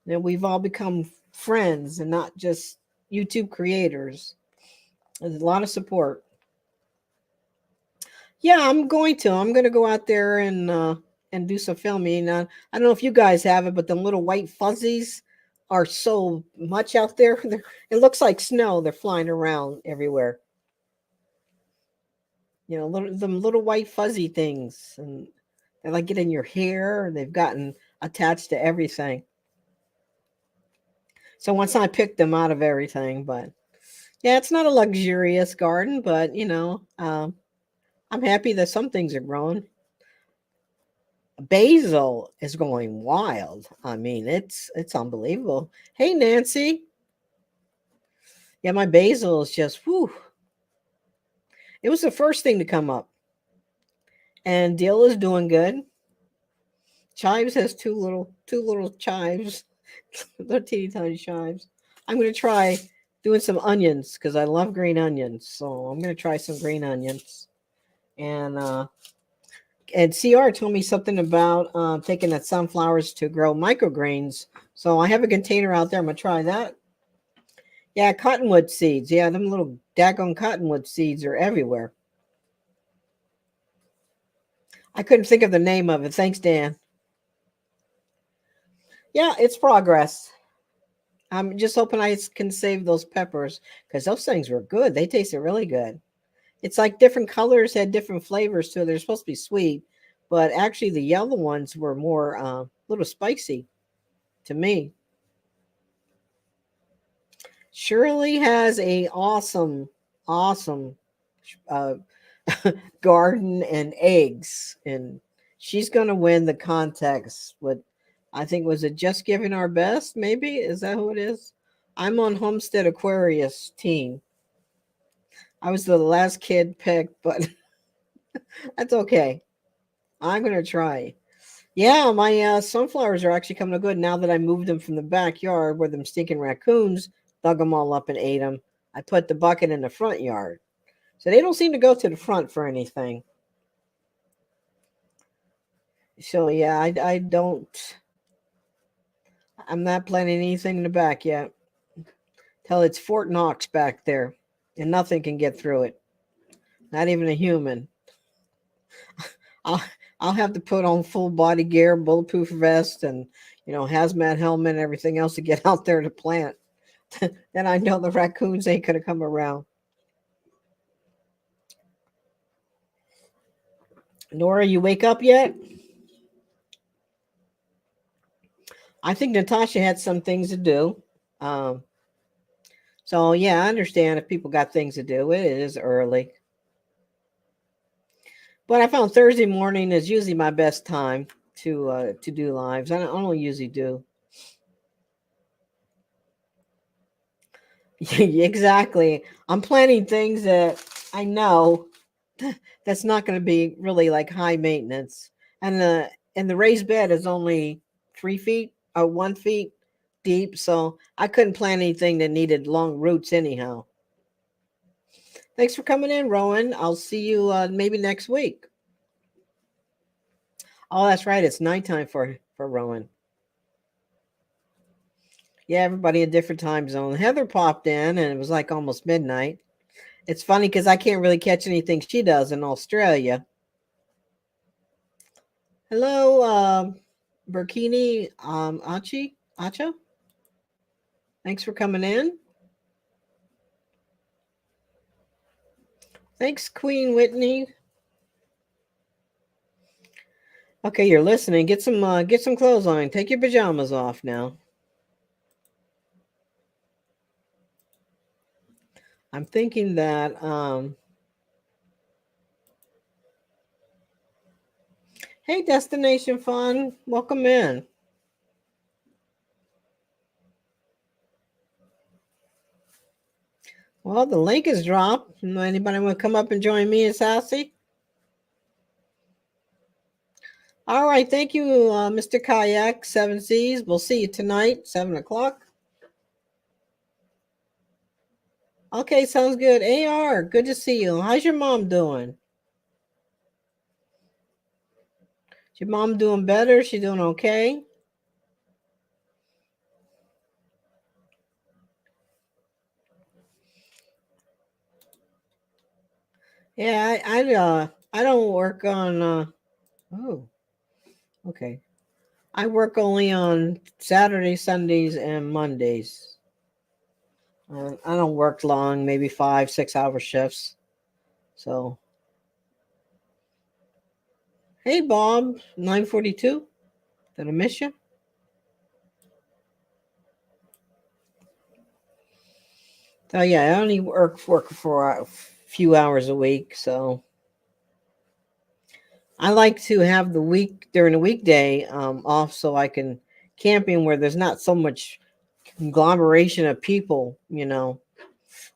A: And we've all become friends and not just YouTube creators. There's a lot of support. Yeah, I'm going to. I'm going to go out there and do some filming. I don't know if you guys have it, but the little white fuzzies are so much out there. It looks like snow. They're flying around everywhere. Them little white fuzzy things, and they like get in your hair. And they've gotten attached to everything. So once I picked them out of everything, but yeah, it's not a luxurious garden, but I'm happy that some things are growing. Basil is going wild. I mean, it's unbelievable. Hey, Nancy. Yeah, my basil is just whew. It was the first thing to come up. And dill is doing good. Chives has two little chives, little teeny tiny chives. I'm gonna try doing some onions because I love green onions. So I'm gonna try some green onions. And CR told me something about taking the sunflowers to grow microgreens. So I have a container out there. I'm gonna try that. Yeah, cottonwood seeds. Yeah, them little daggone cottonwood seeds are everywhere. I couldn't think of the name of it. Thanks, Dan. Yeah, it's progress. I'm just hoping I can save those peppers because those things were good. They tasted really good. It's like different colors had different flavors too. They're supposed to be sweet, but actually the yellow ones were more a little spicy to me. Shirley has a awesome uh, garden and eggs, and she's going to win the contest. With I think was it just giving our best? Maybe is that who it is? I'm on Homestead Aquarius team. I was the last kid picked, but that's okay. I'm going to try. Yeah, my sunflowers are actually coming good now that I moved them from the backyard where them stinking raccoons dug them all up and ate them. I put the bucket in the front yard. So they don't seem to go to the front for anything. So yeah, I don't. I'm not planting anything in the back yet. Till it's Fort Knox back there, and nothing can get through it. Not even a human. I'll I'll have to put on full body gear, bulletproof vest, and hazmat helmet, and everything else to get out there to plant. Then I know the raccoons ain't gonna come around. Nora, you wake up yet? I think Natasha had some things to do. Um, so yeah, I understand if people got things to do. It is early. But I found Thursday morning is usually my best time to do lives. I don't usually do. Exactly. I'm planning things that I know that's not going to be really like high maintenance, and the raised bed is only 3 feet or 1 feet deep, so I couldn't plan anything that needed long roots anyhow. Thanks for coming in, Rowan. I'll see you maybe next week. Oh, that's right. It's nighttime for Rowan. Yeah, everybody in different time zone. Heather popped in, and it was like almost midnight. It's funny because I can't really catch anything she does in Australia. Hello, Burkini Acha. Thanks for coming in. Thanks, Queen Whitney. Okay, you're listening. Get some clothes on. Take your pajamas off now. I'm thinking that hey, Destination Fun, welcome in. Well, the link is dropped. Anybody want to come up and join me and Sassy? All right, thank you, Mr. Kayak, Seven Seas. We'll see you tonight, 7 o'clock. Okay, sounds good. AR, good to see you. How's your mom doing? Is your mom doing better? She doing okay? Yeah, I don't work on oh, okay. I work only on Saturdays, Sundays, and Mondays. I don't work long, maybe 5, 6 hour shifts. So, hey, Bob, 942. Did I miss you? Oh yeah, I only work for a few hours a week. So I like to have the week during the weekday off so I can camping where there's not so much conglomeration of people.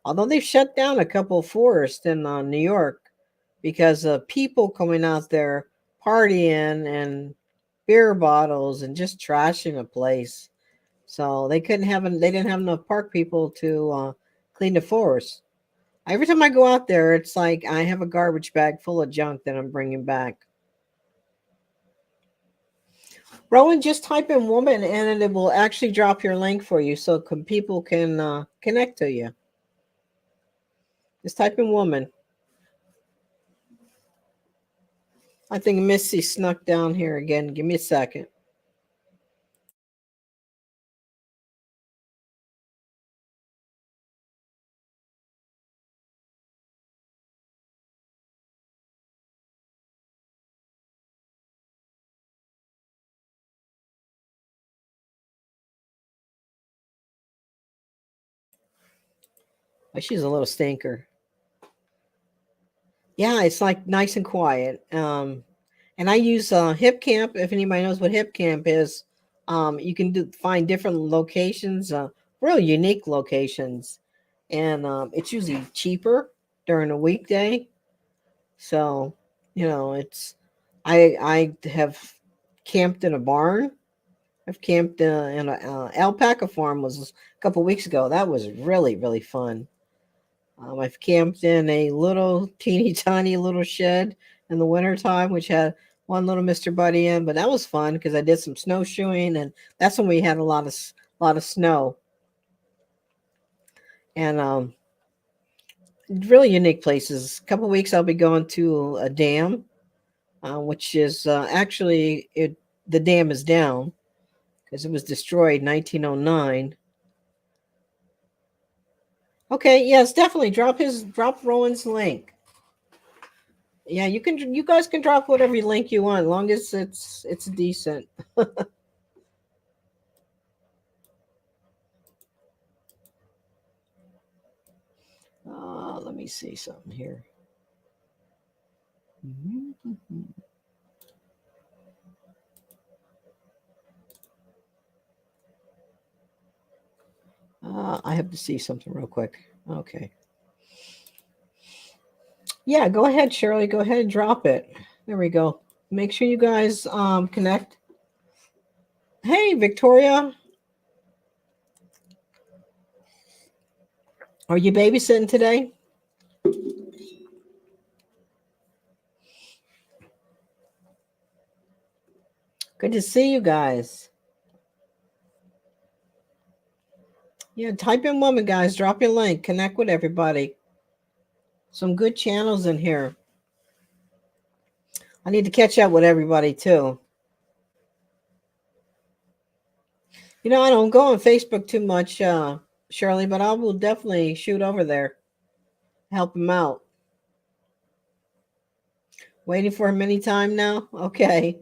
A: Although they've shut down a couple of forests in New York because of people coming out there partying and beer bottles and just trashing a place. So they didn't have enough park people to clean the forest. Every time I go out there, it's like I have a garbage bag full of junk that I'm bringing back. Rowan, just type in woman and it will actually drop your link for you so people can connect to you. Just type in woman. I think Missy snuck down here again. Give me a second. Oh, she's a little stinker. Yeah, it's like nice and quiet. And I use Hip Camp. If anybody knows what Hip Camp is, you can find different locations, real unique locations, and it's usually cheaper during a weekday. So, it's I have camped in a barn. I've camped in a alpaca farm was a couple weeks ago. That was really really fun. I've camped in a little teeny tiny little shed in the wintertime, which had one little Mr. Buddy in, but that was fun because I did some snowshoeing, and that's when we had a lot of snow. And really unique places. A couple weeks I'll be going to a dam, which is actually it. The dam is down because it was destroyed in 1909. Okay, yes, definitely drop Rowan's link. Yeah, you guys can drop whatever link you want, as long as it's decent. Let me see something here. I have to see something real quick. Okay. Yeah, go ahead, Shirley. Go ahead and drop it. There we go. Make sure you guys connect. Hey, Victoria. Are you babysitting today? Good to see you guys. Yeah, type in woman, guys. Drop your link. Connect with everybody. Some good channels in here. I need to catch up with everybody too. You know, I don't go on Facebook too much, Shirley, but I will definitely shoot over there, help him out. Waiting for him anytime now? Okay.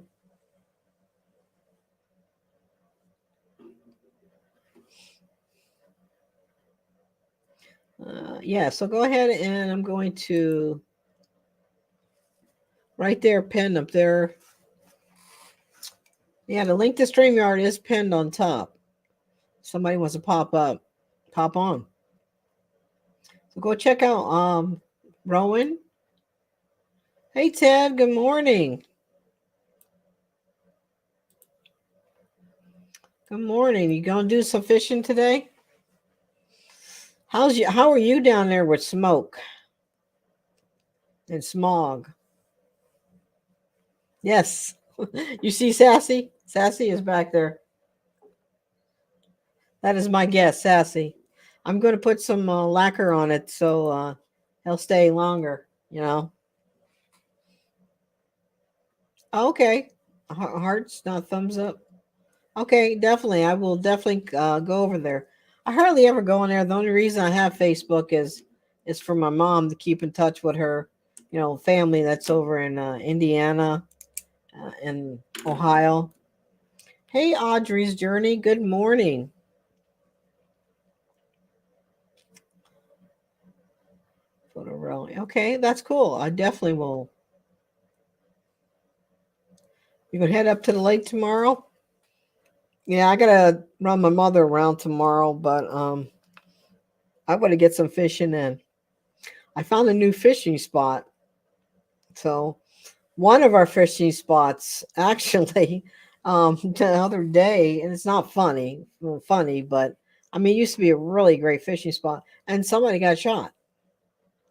A: Yeah, so go ahead and I'm going to right there, pinned up there. Yeah, the link to StreamYard is pinned on top. Somebody wants to pop on. So go check out Rowan. Hey Ted, good morning. Good morning. You gonna do some fishing today? How are you down there with smoke and smog? Yes. You see Sassy? Sassy is back there. That is my guess, Sassy. I'm going to put some lacquer on it so he'll stay longer, you know. Okay. Hearts, not thumbs up. Okay, definitely. I will definitely go over there. I hardly ever go in there. The only reason I have Facebook is for my mom to keep in touch with her, you know, family that's over in Indiana and Ohio. Hey, Audrey's Journey. Good morning. Photo rally. Okay, that's cool. I definitely will. You gonna head up to the lake tomorrow? Yeah, I gotta run my mother around tomorrow, but I want to get some fishing in. I found a new fishing spot. So one of our fishing spots actually the other day, and it's not funny, but I mean it used to be a really great fishing spot, and somebody got shot.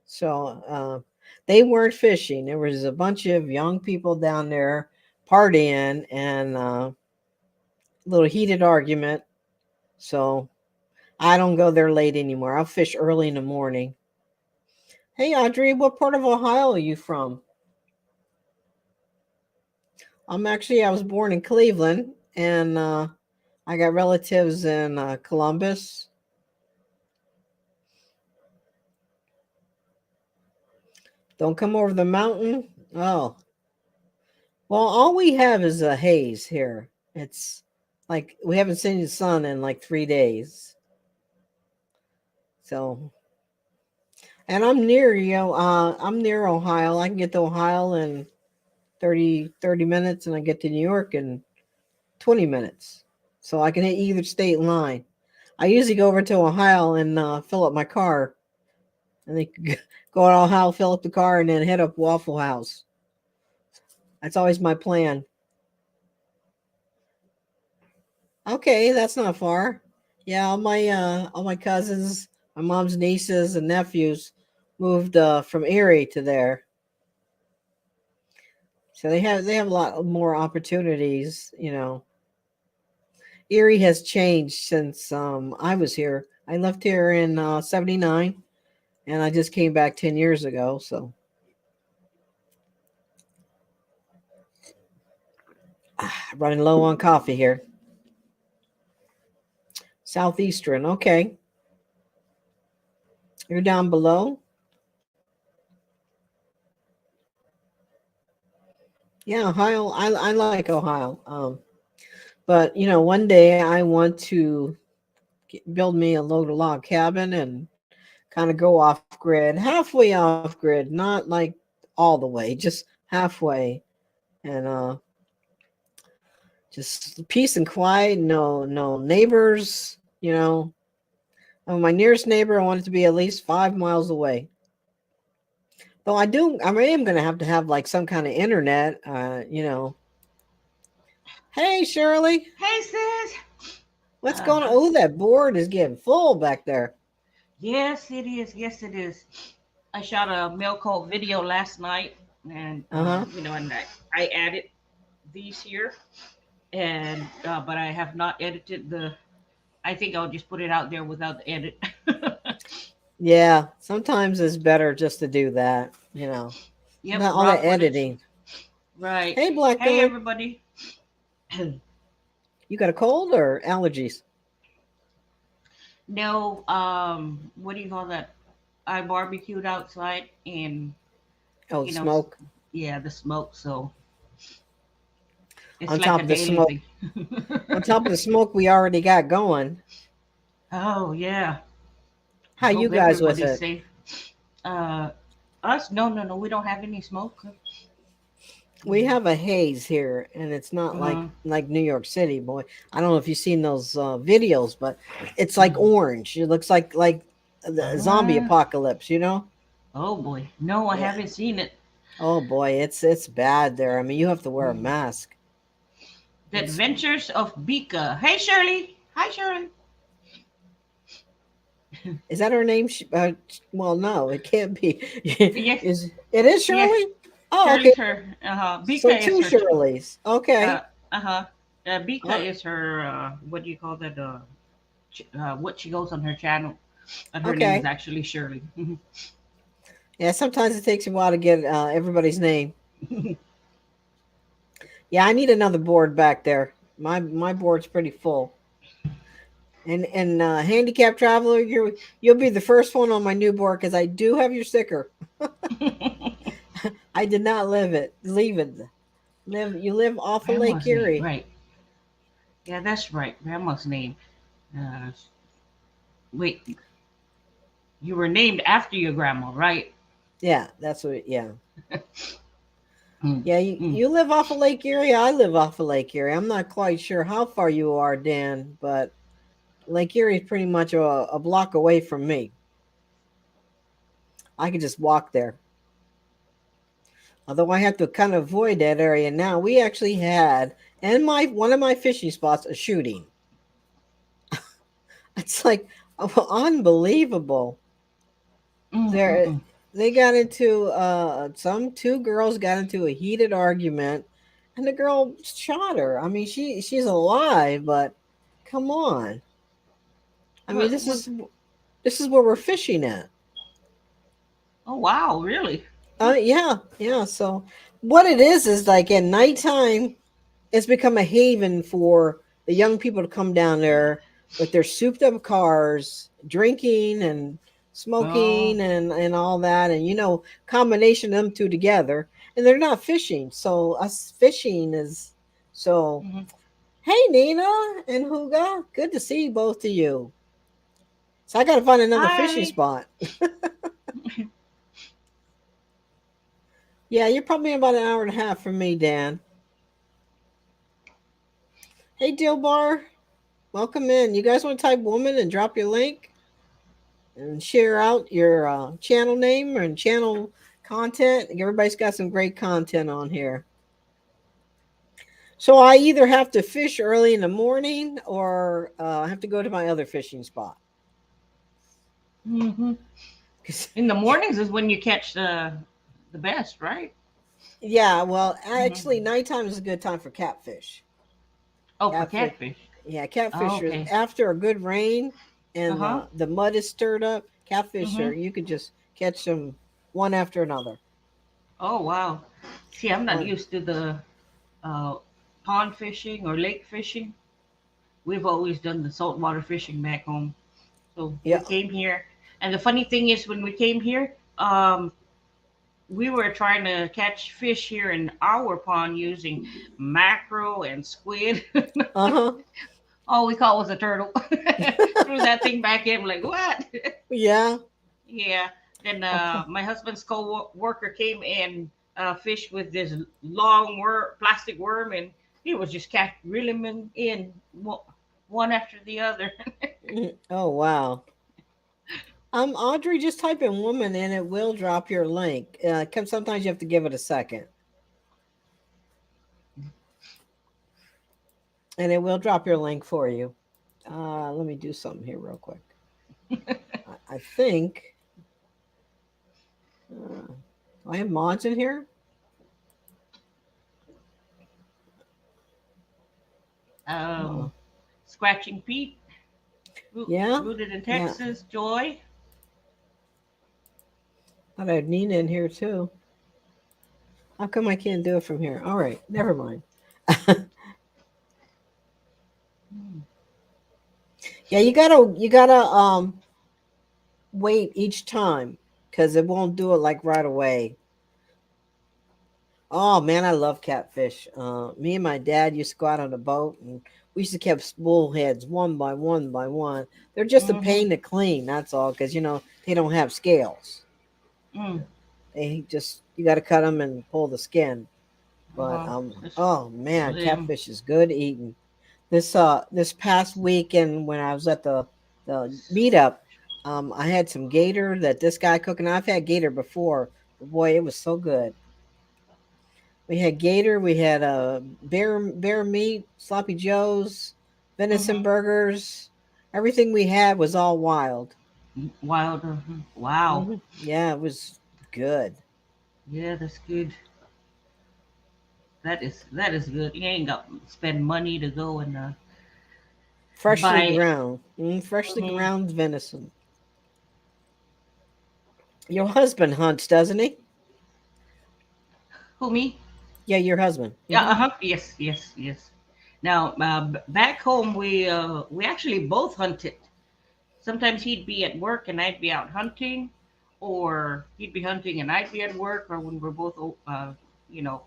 A: So they weren't fishing. There was a bunch of young people down there partying and a little heated argument. So I don't go there late anymore. I'll fish early in the morning. Hey Audrey, what part of Ohio are you from? I was born in Cleveland, and I got relatives in Columbus. Don't come over the mountain. Oh, well, all we have is a haze here. It's like we haven't seen the sun in like 3 days. So, and I'm near Ohio. I can get to Ohio in 30 minutes, and I get to New York in 20 minutes. So I can hit either state line. I usually go over to Ohio and fill up my car, and then go to Ohio, fill up the car, and then head up Waffle House. That's always my plan. Okay, that's not far. Yeah, all my cousins, my mom's nieces and nephews moved from Erie to there. So they have a lot more opportunities, you know. Erie has changed since I was here. I left here in 79 and I just came back 10 years ago, so running low on coffee here. Southeastern, okay. You're down below. Yeah, Ohio. I like Ohio. But you know, one day I want to build me a little log cabin and kind of go off grid, halfway off grid, not like all the way, just halfway, and just peace and quiet. No neighbors. My nearest neighbor, I want it to be at least 5 miles away. Though I am going to have like some kind of internet. Hey Shirley,
B: Hey, sis.
A: what's going on? Oh, that board is getting full back there.
B: Yes, it is. Yes, it is. I shot a mail call video last night, and
A: Uh-huh.
B: and I added these here, and but I have not edited the. I think I'll just put it out there without the edit.
A: Yeah, sometimes it's better just to do that.
B: Yep,
A: Not all that
B: rock with it.
A: editing.
B: Right.
A: Hey, black
B: Hey,
A: guy,
B: everybody.
A: you got a cold or allergies?
B: No, what do you call that? I barbecued outside, and
A: Oh,
B: you know,
A: smoke.
B: yeah, the smoke. So it's
A: On
B: like
A: top
B: a
A: of the
B: daily
A: smoke,
B: thing.
A: on top of the smoke we already got going.
B: Oh yeah.
A: How you
B: Hope
A: guys with
B: everybody's
A: it?
B: safe. Uh, us? No, no, no. We don't have any smoke.
A: We have a haze here, and it's not like
B: Uh-huh.
A: like New York City, boy. I don't know if you've seen those videos, but it's like
B: Mhm.
A: orange. It looks like the zombie
B: Uh,
A: apocalypse.
B: oh boy. No, I
A: Yeah.
B: haven't seen it.
A: Oh boy, it's bad there. I mean, you have to wear a
B: Mhm.
A: mask.
B: The
A: It's
B: Adventures of Bika. Hey, Shirley. Hi, Shirley.
A: Is that her name? Well, no, it can't be.
B: Yes,
A: Is it is
B: yes.
A: Shirley? Oh, okay.
B: Shirley's her.
A: So
B: Bika is
A: two
B: her.
A: Shirleys.
B: Uh,
A: Okay.
B: uh-huh. Bika
A: Uh,
B: is her. What do you call that? What she goes on her channel, and her name is
A: okay.
B: actually Shirley.
A: Yeah. Sometimes it takes a while to get everybody's name. Yeah, I need another board back there. My board's pretty full. And handicap traveler, you'll be the first one on my new board because I do have your sticker. I did not leave it. You live off of Lake
B: Grandma's name,
A: Erie.
B: right? Yeah, that's right. Grandma's name. Uh, wait, you were named after your grandma, right?
A: Yeah, that's what. Yeah,
B: Mm.
A: yeah. You,
B: Mm.
A: you live off of Lake Erie. I live off of Lake Erie. I'm not quite sure how far you are, Dan, but Lake Erie is pretty much a block away from me. I could just walk there. Although I have to kind of avoid that area now. We actually had and my one of my fishing spots a shooting. It's like unbelievable.
B: Mm. Mm.
A: There
B: Mm.
A: they got into some two girls got into a heated argument and the girl shot her. I mean she's alive, but come on. I mean
B: What?
A: this is where we're fishing at.
B: Oh wow, really?
A: Yeah, yeah. So what it is like at nighttime it's become a haven for the young people to come down there with their souped up cars, drinking and
B: Oh.
A: smoking and all that, and combination of them two together, and they're not fishing. So us fishing is so.
B: Hmm.
A: Hey Nina and Huga, good to see both of you. So I got to find another fishing
B: Hi.
A: spot. Yeah, you're probably about an hour and a half from me, Dan. Hey Dilbar, welcome in. You guys want to type woman and drop your link? And share out your channel name and channel content. Everybody's got some great content on here. So I either have to fish early in the morning or I have to go to my other fishing spot.
B: Hmm. In the mornings is when you catch the best, right?
A: Yeah, well, actually,
B: Hmm.
A: nighttime is a good time for catfish.
B: Oh, for
A: Catfish,
B: catfish.
A: yeah,
B: Oh,
A: catfish are
B: okay.
A: after a good rain
B: Uh
A: and
B: huh.
A: the mud is stirred up. Catfish
B: Hmm.
A: are you could just catch them one after another.
B: Oh wow. See, I'm not
A: One,
B: used to the uh, pond fishing or lake fishing. We've always done the saltwater fishing back home. So we
A: yeah,
B: came here, and the funny thing is, when we came here, we were trying to catch fish here in our pond using mackerel and squid.
A: uh huh,
B: All we caught was a turtle. Threw that thing back in, like what?
A: yeah.
B: Yeah. Then
A: Okay.
B: my husband's co-worker came and fish with this long plastic worm, and he was just reeling them in one after the other.
A: Oh wow. Audrey, just type in woman and it will drop your link. Sometimes you have to give it a second, and it will drop your link for you. Let me do something here real quick. I think I have mods in here. Uh,
B: Scratching Pete,
A: yeah,
B: rooted in
A: yeah.
B: Texas. Joy.
A: Thought I had Nina in here too. How come I can't do it from here? All right, never mind.
B: Hmm.
A: Yeah, you gotta wait each time because it won't do it like right away. Oh man, I love catfish. Me and my dad used to go out on a boat and we used to catch bullheads one by one by one. They're just a
B: Mm-hmm.
A: pain to clean. That's all because they don't have scales.
B: Mm.
A: They just you got to cut them and pull the skin. But
B: This
A: oh
B: for
A: man,
B: them.
A: catfish is good eating. This past weekend when I was at the meetup, I had some gator that this guy cooking. I've had gator before, but boy, it was so good. We had gator, we had bear meat, sloppy joes, venison
B: Mm-hmm.
A: burgers. Everything we had was all wild.
B: Wilder. Wow.
A: Yeah, it was good.
B: Yeah, that's good. That is good. You ain't got to spend money to go and
A: Freshly
B: buy.
A: ground, freshly
B: Mhm.
A: ground venison. Your husband hunts, doesn't he?
B: Who, me?
A: Yeah, your husband.
B: Yeah. Uh-huh. Yes. Yes. Yes. Now, back home, we actually both hunted. Sometimes he'd be at work and I'd be out hunting, or he'd be hunting and I'd be at work, or when we're both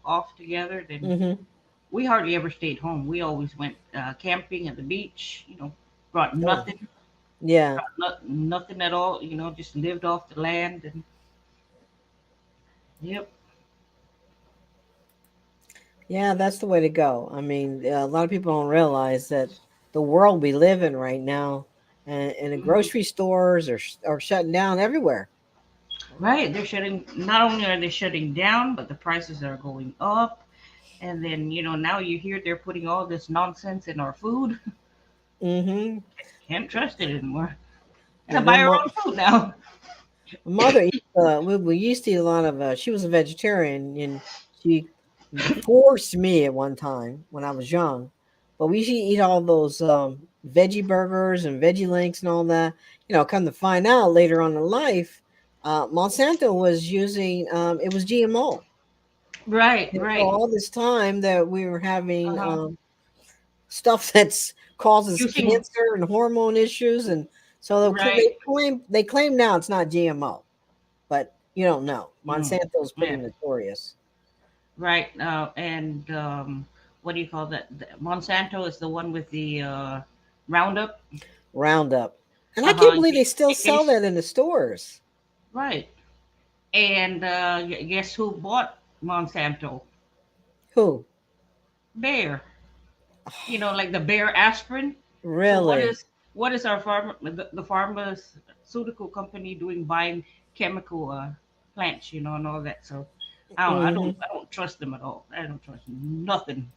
B: off together, then
A: Mm-hmm.
B: we hardly ever stayed home. We always went camping at the beach. Brought
A: Oh,
B: nothing,
A: yeah.
B: nothing at all. Just lived off the land, and yep.
A: Yeah, that's the way to go. I mean, a lot of people don't realize that the world we live in right now, and the
B: Mhm.
A: grocery stores are shutting down everywhere.
B: Right, they're shutting. Not only are they shutting down, but the prices are going up. And then now you hear they're putting all this nonsense in our food.
A: Mm-hmm.
B: Can't trust it anymore.
A: I
B: Gotta
A: know
B: buy our own food now.
A: my mother. We used to eat a lot of. She was a vegetarian, and she forced me at one time when I was young. But we used to eat all those veggie burgers and veggie links and all that. Come to find out later on in life, Monsanto was using it was GMO.
B: Right,
A: And so
B: right.
A: all this time that we were having
B: Uh-huh.
A: stuff that's causes
B: Using
A: cancer and hormone issues, and so
B: right.
A: they claim now it's not GMO, but you don't know.
B: Mm,
A: Monsanto's pretty
B: yeah,
A: notorious.
B: right. And what do you call that? Monsanto is the one with the Roundup.
A: Roundup, and I can't
B: Uh-huh.
A: believe they still
B: In
A: sell
B: case,
A: that in the stores.
B: right. And guess who bought Monsanto?
A: Who?
B: Bayer. Like the Bayer aspirin. So what
A: Really?
B: is what is our the pharmaceutical company doing buying chemical plants, and all that. So I don't
A: Hmm.
B: I don't trust them at all. I don't trust nothing.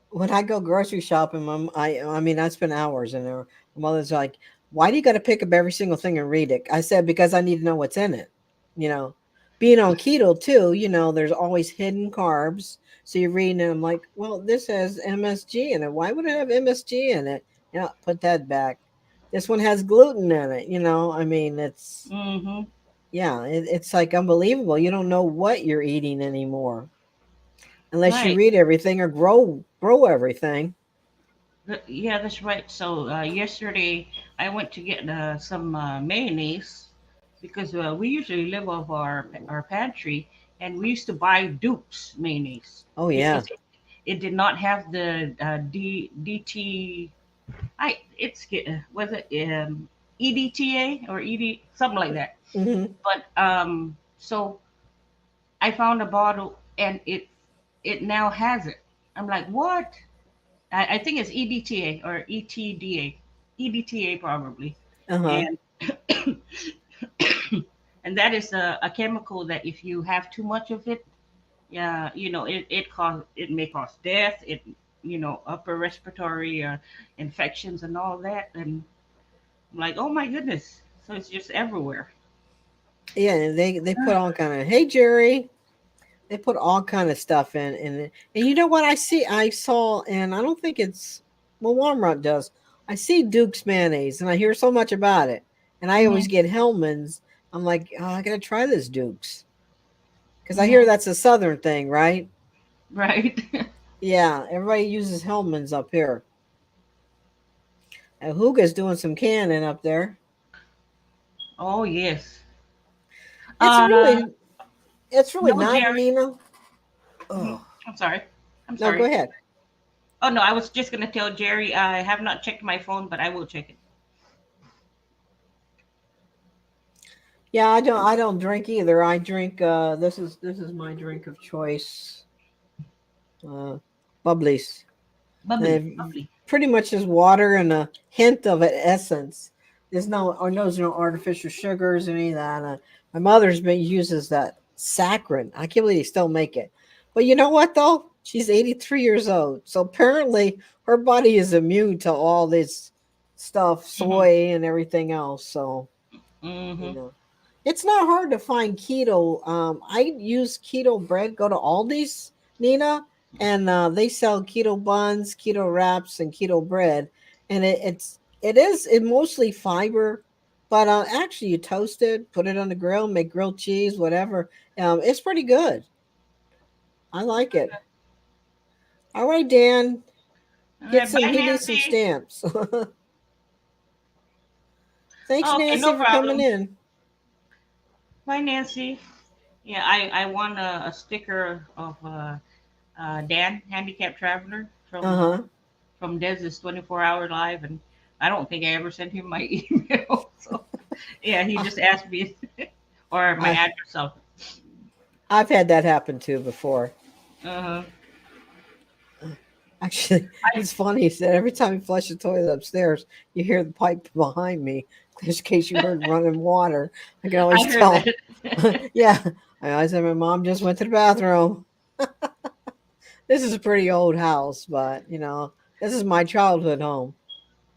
A: When I go grocery shopping, I mean I spend hours in there. My mother's like, "Why do you got to pick up every single thing and read it?" I said, "Because I need to know what's in it." You know, being on keto too, there's always hidden carbs. So you're reading it. I'm like, "Well, this has MSG in it. Why would it have MSG in it?" Yeah, put that back. This one has gluten in it. I mean,
B: Mm-hmm.
A: yeah, it's like unbelievable. You don't know what you're eating anymore unless you
B: Right.
A: read everything or grow everything.
B: Yeah, that's right. So yesterday I went to get some mayonnaise because we usually live off our pantry, and we used to buy Duke's mayonnaise
A: Oh yeah.
B: because it did not have the DT. Was it EDTA or ED something like that.
A: Hmm.
B: But so I found a bottle and it now has it. I'm like, what? I think it's EDTA or ETDA, EDTA probably,
A: Uh-huh.
B: and and that is a chemical that if you have too much of it, yeah, it may cause death. It upper respiratory infections and all that. And I'm like, oh my goodness, so it's just everywhere.
A: Yeah, and they put all kind of, hey Jerry, they put all kind of stuff in it. And you know what I saw, and I don't think it's, well, Walmart does. I see Duke's mayonnaise, and I hear so much about it, and I always
B: Hmm.
A: get Hellman's. I'm like, oh, I gotta try this Duke's because I hear
B: Hmm.
A: that's a Southern thing, right?
B: Right.
A: Yeah, everybody uses Hellman's up here. And Huga's doing some canning up there.
B: Oh yes.
A: It's
B: Uh,
A: really, it's really
B: no,
A: not,
B: Jerry.
A: Nina.
B: Mhm.
A: Oh
B: I'm sorry. I'm
A: no, go
B: sorry.
A: ahead.
B: Oh no, I was just gonna tell Jerry I have not checked my phone, but I will check it.
A: Yeah, I don't drink either. I drink this is my drink of choice. Uh Bubblies.
B: Bubbly,
A: And
B: bubbly.
A: pretty much just water and a hint of an essence. There's no artificial sugars or any of that. My mother's been uses that saccharin. I can't believe they still make it. But you know what though? She's 83 years old. So apparently her body is immune to all this stuff,
B: Mhm.
A: soy and everything else. So you
B: Mhm.
A: know. It's not hard to find keto. I use keto bread. Go to Aldi's, Nina, and they sell keto buns, keto wraps, and keto bread. And it mostly fiber, but actually you toast it, put it on the grill, make grilled cheese, whatever. It's pretty good. I like it. All right, Dan,
B: All
A: get
B: right,
A: some.
B: bye,
A: He needs some
B: Nancy.
A: stamps. Thanks,
B: Oh, okay,
A: Nancy,
B: no
A: for coming
B: problem.
A: in.
B: Bye, Nancy. Yeah, I won a sticker of Dan, handicap traveler
A: Uh huh.
B: from Dez's 24-hour live, and I don't think I ever sent him my email. So yeah, he just asked me or my
A: I
B: address of.
A: I've had that happen too before.
B: Uh-huh.
A: Actually,
B: I
A: it's funny. He said every time you flush the toilet upstairs, you hear the pipe behind me. Just in case you heard running water, I can always
B: I heard
A: tell.
B: that.
A: Yeah, I said my mom just went to the bathroom. This is a pretty old house, but this is my childhood home.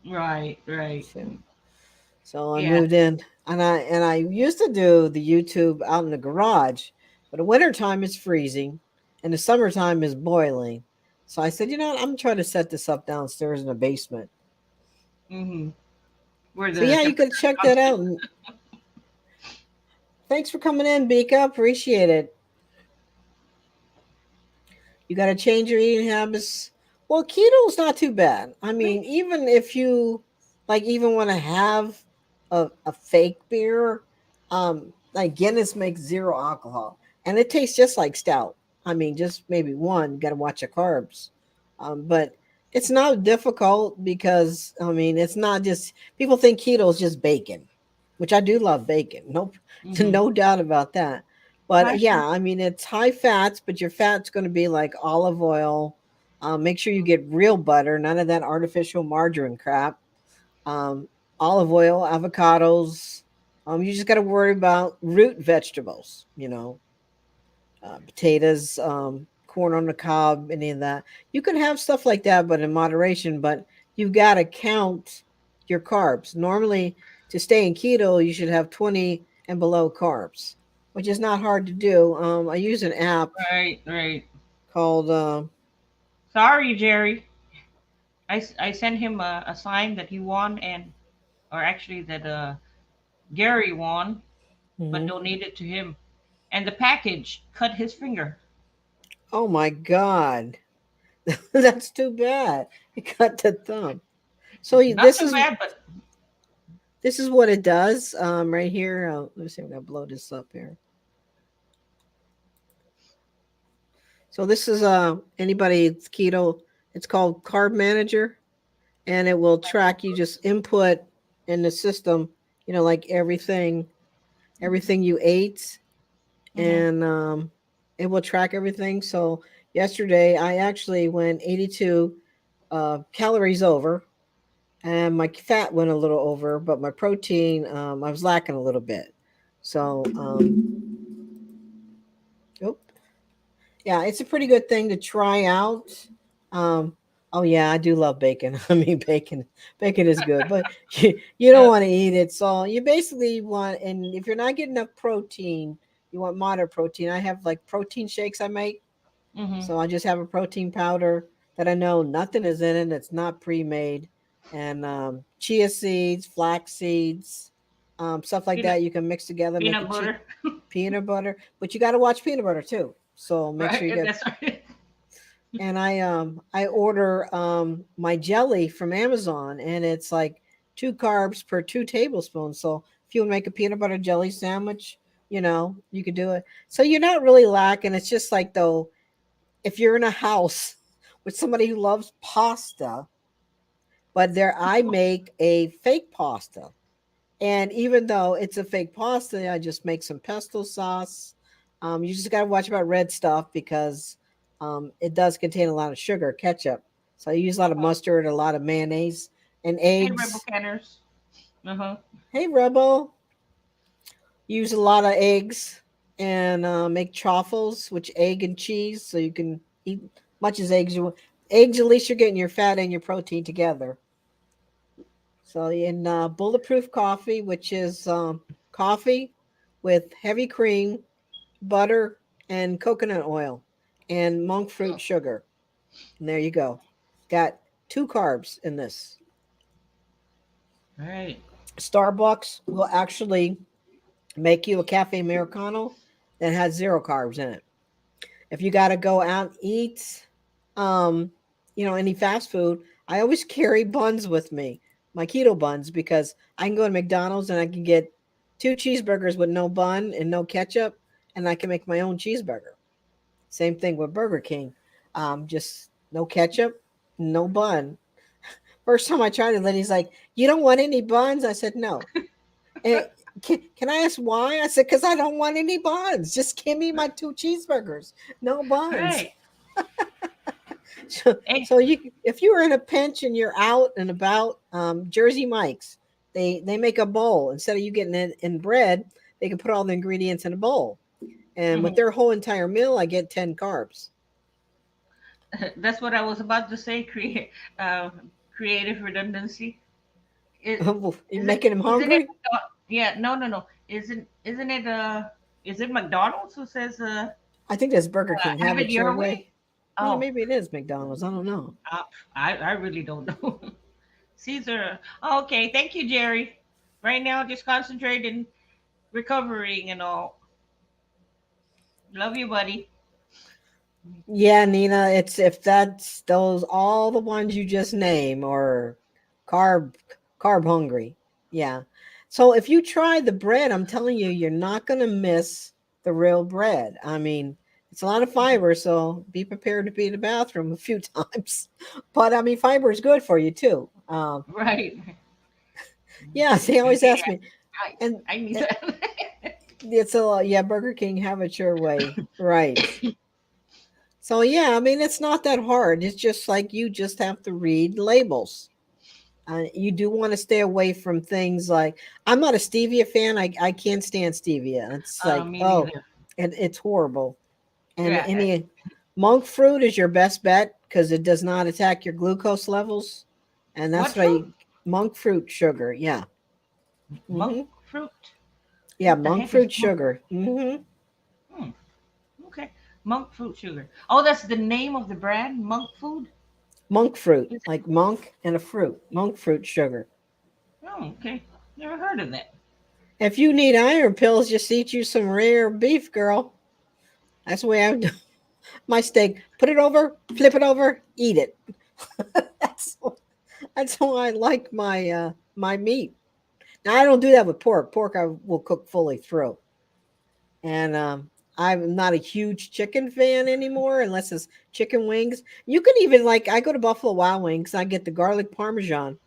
B: Right, right.
A: So I
B: Yeah.
A: moved in, and I used to do the YouTube out in the garage, but the wintertime is freezing, and the summertime is boiling. So I said, you know what, I'm trying to set this up downstairs in the basement.
B: Mm-hmm. Where
A: So
B: the
A: yeah, you could
B: temperature is
A: check that
B: constant.
A: out. And thanks for coming in, Bika. Appreciate it. You got to change your eating habits. Well, keto's not too bad. I
B: Me.
A: mean, even if you even want to have a fake beer, like Guinness makes zero alcohol, and it tastes just like stout. I mean, just maybe one. Got to watch your carbs, but it's not difficult because I mean, it's not just people think keto is just bacon, which I do love bacon. Nope,
B: Mm-hmm.
A: no doubt about that. But
B: Passion.
A: yeah, I mean, it's high fats, but your fat's going to be like olive oil. Make sure you get real butter, none of that artificial margarine crap. Um, Olive oil, avocados. You just got to worry about root vegetables, potatoes, corn on the cob, any of that. You can have stuff like that, but in moderation. But you've got to count your carbs. Normally, to stay in keto, you should have 20 and below carbs, which is not hard to do. I use an app
B: Right, right.
A: called
B: Sorry, Jerry. I sent him a sign that he won, and or actually that Gary won, but
A: mhm.
B: donated to him. And the package cut his finger.
A: Oh my God. That's too bad. He cut the thumb. So
B: Not too bad, but
A: this is what it does. Right here. Let me see. I'm gonna blow this up here. So this is anybody it's keto. It's called Carb Manager, and it will track you. Just input in the system. Like everything you ate,
B: hmm
A: and It will track everything. So yesterday I actually went 82 calories over, and my fat went a little over, but my protein I was lacking a little bit. So oh, yeah, it's a pretty good thing to try out. Um, oh yeah, I do love bacon. I mean, bacon is good, but you don't
B: Uh,
A: want to eat it. So you basically want, and if you're not getting enough protein, you want moderate protein. I have like protein shakes I make.
B: mm-hmm.
A: So I just have a protein powder that I know nothing is in it. It's not pre-made, and chia seeds, flax seeds, stuff like
B: Peanut
A: that. You can mix together, make a
B: peanut butter.
A: peanut butter. But you got to watch peanut butter too. So make sure you
B: Right.
A: get.
B: That's right.
A: And I order my jelly from Amazon, and it's like 2 carbs per 2 tablespoons. So if you want to make a peanut butter jelly sandwich, you could do it. So you're not really lacking. It's just like though if you're in a house with somebody who loves pasta, but there I make a fake pasta. And even though it's a fake pasta, I just make some pesto sauce. You just got to watch about red stuff because it does contain a lot of sugar, ketchup. So I use a lot of mustard, a lot of mayonnaise, and
B: Hey, Rebel
A: eggs.
B: Canners. Uh-huh.
A: Hey, Rebel, use a lot of eggs and make truffles, which egg and cheese, so you can eat much as eggs you want. Eggs, at least you're getting your fat and your protein together. So in bulletproof coffee, which is coffee with heavy cream, butter, and coconut oil, and monk fruit
B: Oh,
A: sugar. And there you go. Got 2 carbs in this.
B: right.
A: Starbucks will actually make you a cafe americano that has 0 carbs in it. If you got to go out and eat, um, any fast food, I always carry buns with me, my keto buns, because I can go to McDonald's and I can get 2 cheeseburgers with no bun and no ketchup, and I can make my own cheeseburger. Same thing with Burger King, just no ketchup, no bun. First time I tried it, lady's like, "You don't want any buns?" I said, "No." And can I ask why? I said, "Because I don't want any buns. Just give me my 2 cheeseburgers, no buns."
B: Right.
A: So,
B: Hey,
A: so if you were in a pinch and you're out and about, Jersey Mike's, they make a bowl instead of you getting it in bread. They can put all the ingredients in a bowl, and with
B: mhm.
A: their whole entire meal, I get 10 carbs.
B: That's what I was about to say. Creative redundancy. It
A: You
B: is it
A: making them
B: isn't it?
A: hungry?
B: Yeah. No. No. No. Isn't it? Is it McDonald's who says
A: I think that's Burger King.
B: have
A: Have
B: it
A: it your
B: your
A: way.
B: way?
A: Well,
B: Oh,
A: maybe it is McDonald's. I don't know.
B: uh, I really don't know. Caesar. Oh, okay. Thank you, Jerry. Right now, just concentrating, recovering, and all. Love you, buddy.
A: Yeah, Nina, it's if that's those all the ones you just name or carb carb hungry. Yeah. So if you try the bread, I'm telling you, you're not gonna miss the real bread. I mean, it's a lot of fiber, so be prepared to be in the bathroom a few times. But I mean, fiber is good for you too.
B: Right.
A: Yeah, they always
B: Okay.
A: ask me,
B: I
A: and
B: I need that.
A: it's a yeah, Burger King, have it your way, right? So yeah, I mean, it's not that hard. It's just like you just have to read labels. You do want to stay away from things like I'm not a stevia fan. I can't stand stevia. It's like
B: Me
A: oh,
B: neither.
A: and it's horrible. And
B: Yeah.
A: any monk fruit is your best bet because it does not attack your glucose levels, and
B: What
A: that's
B: fruit?
A: why monk fruit sugar. Yeah,
B: Monk
A: hmm
B: fruit.
A: yeah,
B: What the
A: monk
B: heck is
A: fruit
B: monk?
A: sugar.
B: Hmm. Okay. Monk fruit sugar. Oh, that's the name of the brand. Monk food.
A: Monk fruit,
B: Is it?
A: like monk and a fruit. Monk fruit sugar.
B: Oh, okay. Never heard of that.
A: If you need iron pills, just eat you some rare beef, girl. That's the way I do my steak. Put it over, flip it over, eat it. that's that's how I like my meat. Now I don't do that with pork. Pork I will cook fully through, and I'm not a huge chicken fan anymore unless it's chicken wings. You can even like I go to Buffalo Wild Wings. I get the garlic parmesan.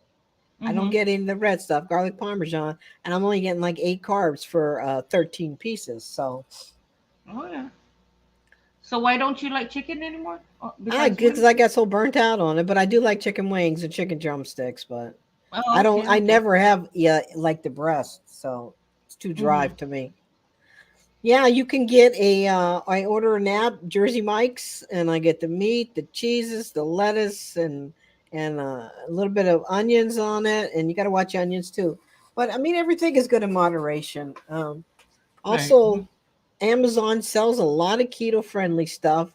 A: I don't
B: Mm-hmm.
A: get any of the red stuff, garlic parmesan, and I'm only getting like 8 carbs for 13 pieces. So
B: Oh yeah. So why don't you like chicken anymore?
A: I
B: Besides
A: because
B: wings?
A: I got so burnt out on it, but I do like chicken wings and chicken drumsticks, but
B: Oh, okay,
A: I
B: okay.
A: never have like the breast, so it's too dry
B: Mm-hmm.
A: to me. Yeah, you can get I order an app, Jersey Mike's, and I get the meat, the cheeses, the lettuce, and a little bit of onions on it, and you got to watch onions too. But I mean, everything is good in moderation.
B: Right.
A: Also, Amazon sells a lot of keto friendly stuff.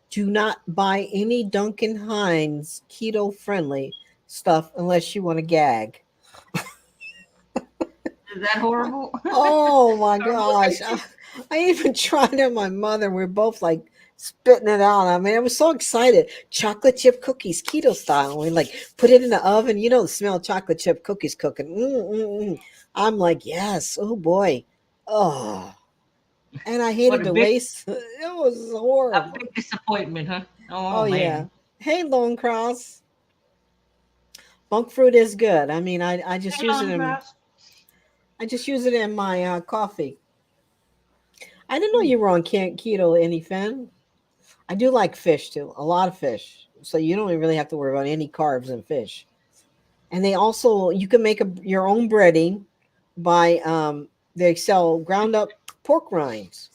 A: Do not buy any Duncan Hines keto friendly stuff unless you want to gag.
B: Is that horrible?
A: Oh my
B: Horrible
A: gosh.
B: tasting?
A: I even tried it with my mother. We are both like spitting it out. I mean, I was so excited. Chocolate chip cookies, keto style. We like put it in the oven. You know the smell of chocolate chip cookies cooking. I'm like, yes. Oh boy. Oh. And I
B: What
A: hated
B: a
A: the
B: big,
A: waste. It was
B: a
A: horrible.
B: big disappointment, huh?
A: Oh
B: Oh
A: yeah.
B: man.
A: Hey, Lone Cross. Monk fruit is good. I mean, I just
B: Hey,
A: use it
B: long
A: in
B: grass.
A: my coffee. I didn't know you were on keto, any fan. I do like fish too, a lot of fish. So you don't really have to worry about any carbs in fish. And they also you can make your own breading by they sell ground up pork rinds.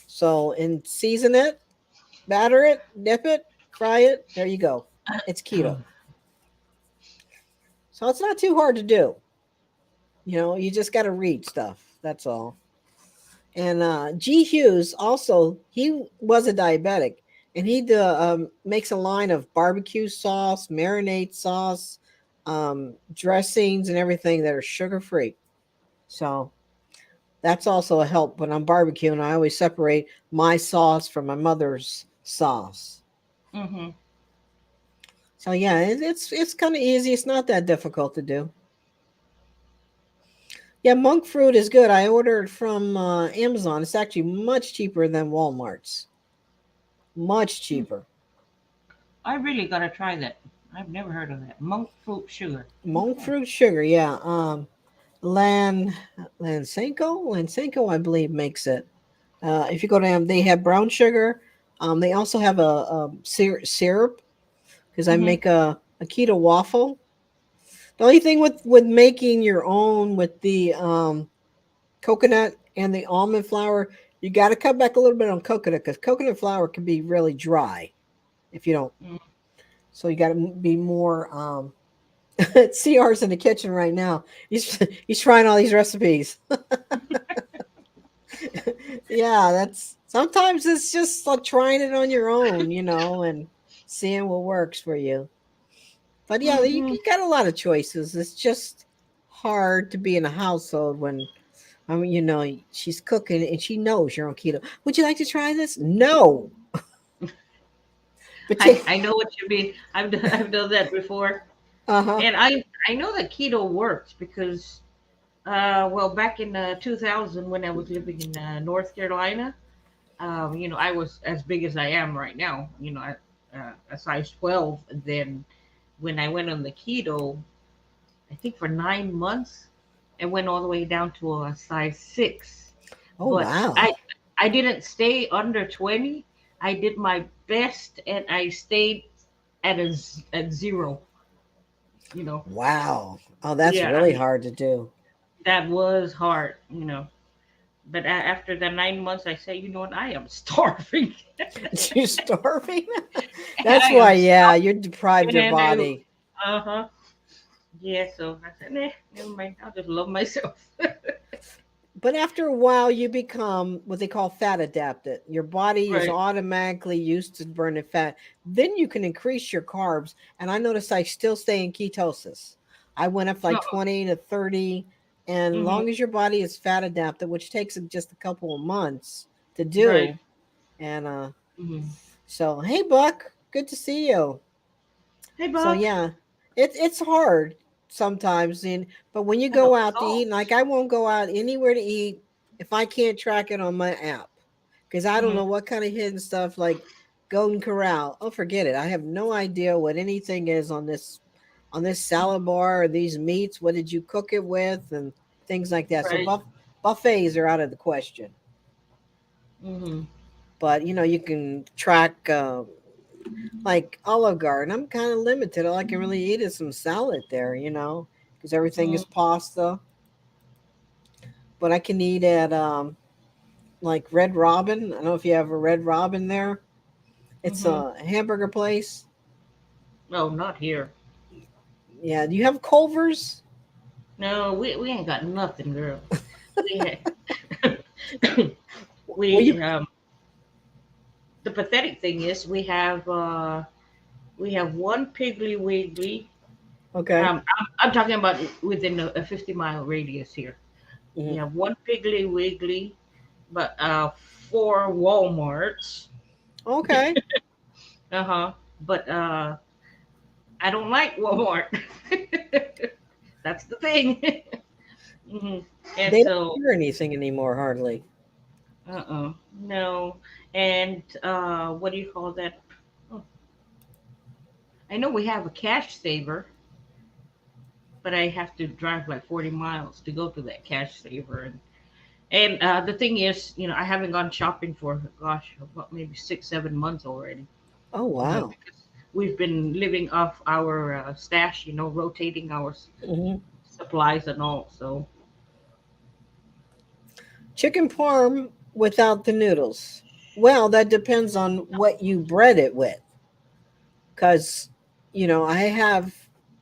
A: So and season it, batter it, dip it, fry it. There you go. It's keto. So it's not too hard to do. You know, you just got to read stuff. That's all. And G. Hughes also he was a diabetic, and he makes a line of barbecue sauce, marinade sauce, dressings, and everything that are sugar free. So that's also a help when I'm barbecuing. I always separate my sauce from my mother's sauce.
B: Mm-hmm.
A: So yeah, it's kind of easy. It's not that difficult to do. Yeah, monk fruit is good. I ordered from Amazon. It's actually much cheaper than Walmart's. Much cheaper.
B: I really gotta try that. I've never heard of that. Monk fruit sugar.
A: Monk
B: Okay.
A: fruit sugar, yeah. Lan Lansenko, I believe, makes it. If you go to them, they have brown sugar. They also have a syrup because I
B: Mm-hmm.
A: make a keto waffle. The only thing with making your own with the coconut and the almond flour, you got to cut back a little bit on coconut because coconut flour can be really dry if you don't. So you got to be more. CR's in the kitchen right now. He's trying all these recipes. Yeah, that's sometimes it's just like trying it on your own, and seeing what works for you. But yeah,
B: Mm-hmm.
A: you got a lot of choices. It's just hard to be in a household when she's cooking and she knows you're on keto. Would you like to try this? No.
B: I,
A: Potato.
B: I know what you mean. I've done that before,
A: Uh huh.
B: and I know that keto works because well, back in 2000 when I was living in North Carolina, I was as big as I am right now. A size 12. And then when I went on the keto, I think for 9 months, it went all the way down to a size 6.
A: Oh
B: But
A: wow.
B: I didn't stay under 20. I did my best, and I stayed at 0. You know,
A: Wow. Oh, that's
B: yeah, I
A: really
B: mean
A: hard to do.
B: that was hard. But after the 9 months, I say, you know what? I am starving.
A: You're starving. That's
B: I
A: why.
B: am
A: Yeah,
B: starving,
A: you're deprived your
B: and
A: body.
B: uh huh. Yeah, so I said, nah, never mind. I'll just love myself.
A: But after a while, you become what they call fat adapted. Your body is
B: Right.
A: automatically used to burning fat. Then you can increase your carbs. And I noticed I still stay in ketosis. I went up like
B: Oh,
A: 20 to 30. And
B: mm-hmm.
A: long as your body is fat adapted, which takes just a couple of months to
B: Right.
A: do. And
B: Mm-hmm.
A: so, hey, Buck, good to see you.
B: Hey,
A: So
B: Buck.
A: yeah, it's hard sometimes. But when you
B: I know
A: go
B: it's
A: out to eat,
B: all.
A: like I won't go out anywhere to eat if I can't track it on my app because I don't
B: Mm-hmm.
A: know what kind of hidden stuff like Golden Corral. Oh, forget it. I have no idea what anything is on this salad bar or these meats. What did you cook it with and things like that. So
B: Right.
A: buffets are out of the question.
B: Mm-hmm.
A: but you can track like Olive Garden. I'm kind of limited. All I can really eat is some salad there, because everything
B: Mm,
A: is pasta. But I can eat at like Red Robin. I don't know if you have a Red Robin there. It's
B: mm-hmm.
A: a hamburger place.
B: No, not here.
A: Yeah, do you have Culver's?
B: No, we ain't got nothing, girl. We
A: Well, you
B: we the pathetic thing is we have one Piggly Wiggly.
A: okay?
B: I'm talking about within a 50-mile radius here. We
A: Mhm.
B: have one Piggly Wiggly, but four Walmarts.
A: Okay,
B: Uh-huh. But I don't like Walmart. That's the thing. hmm And
A: they don't
B: so,
A: hear anything anymore hardly.
B: no. And what do you call that? Oh, I know we have a cash saver, but I have to drive like 40 miles to go to that cash saver. And the thing is, I haven't gone shopping for, gosh, about maybe 6, 7 months already.
A: Oh wow.
B: Because we've been living off our stash, rotating our
A: Hmm.
B: supplies and all. So,
A: Chicken parm without the noodles. Well, that depends on what you bread it with. Because, I have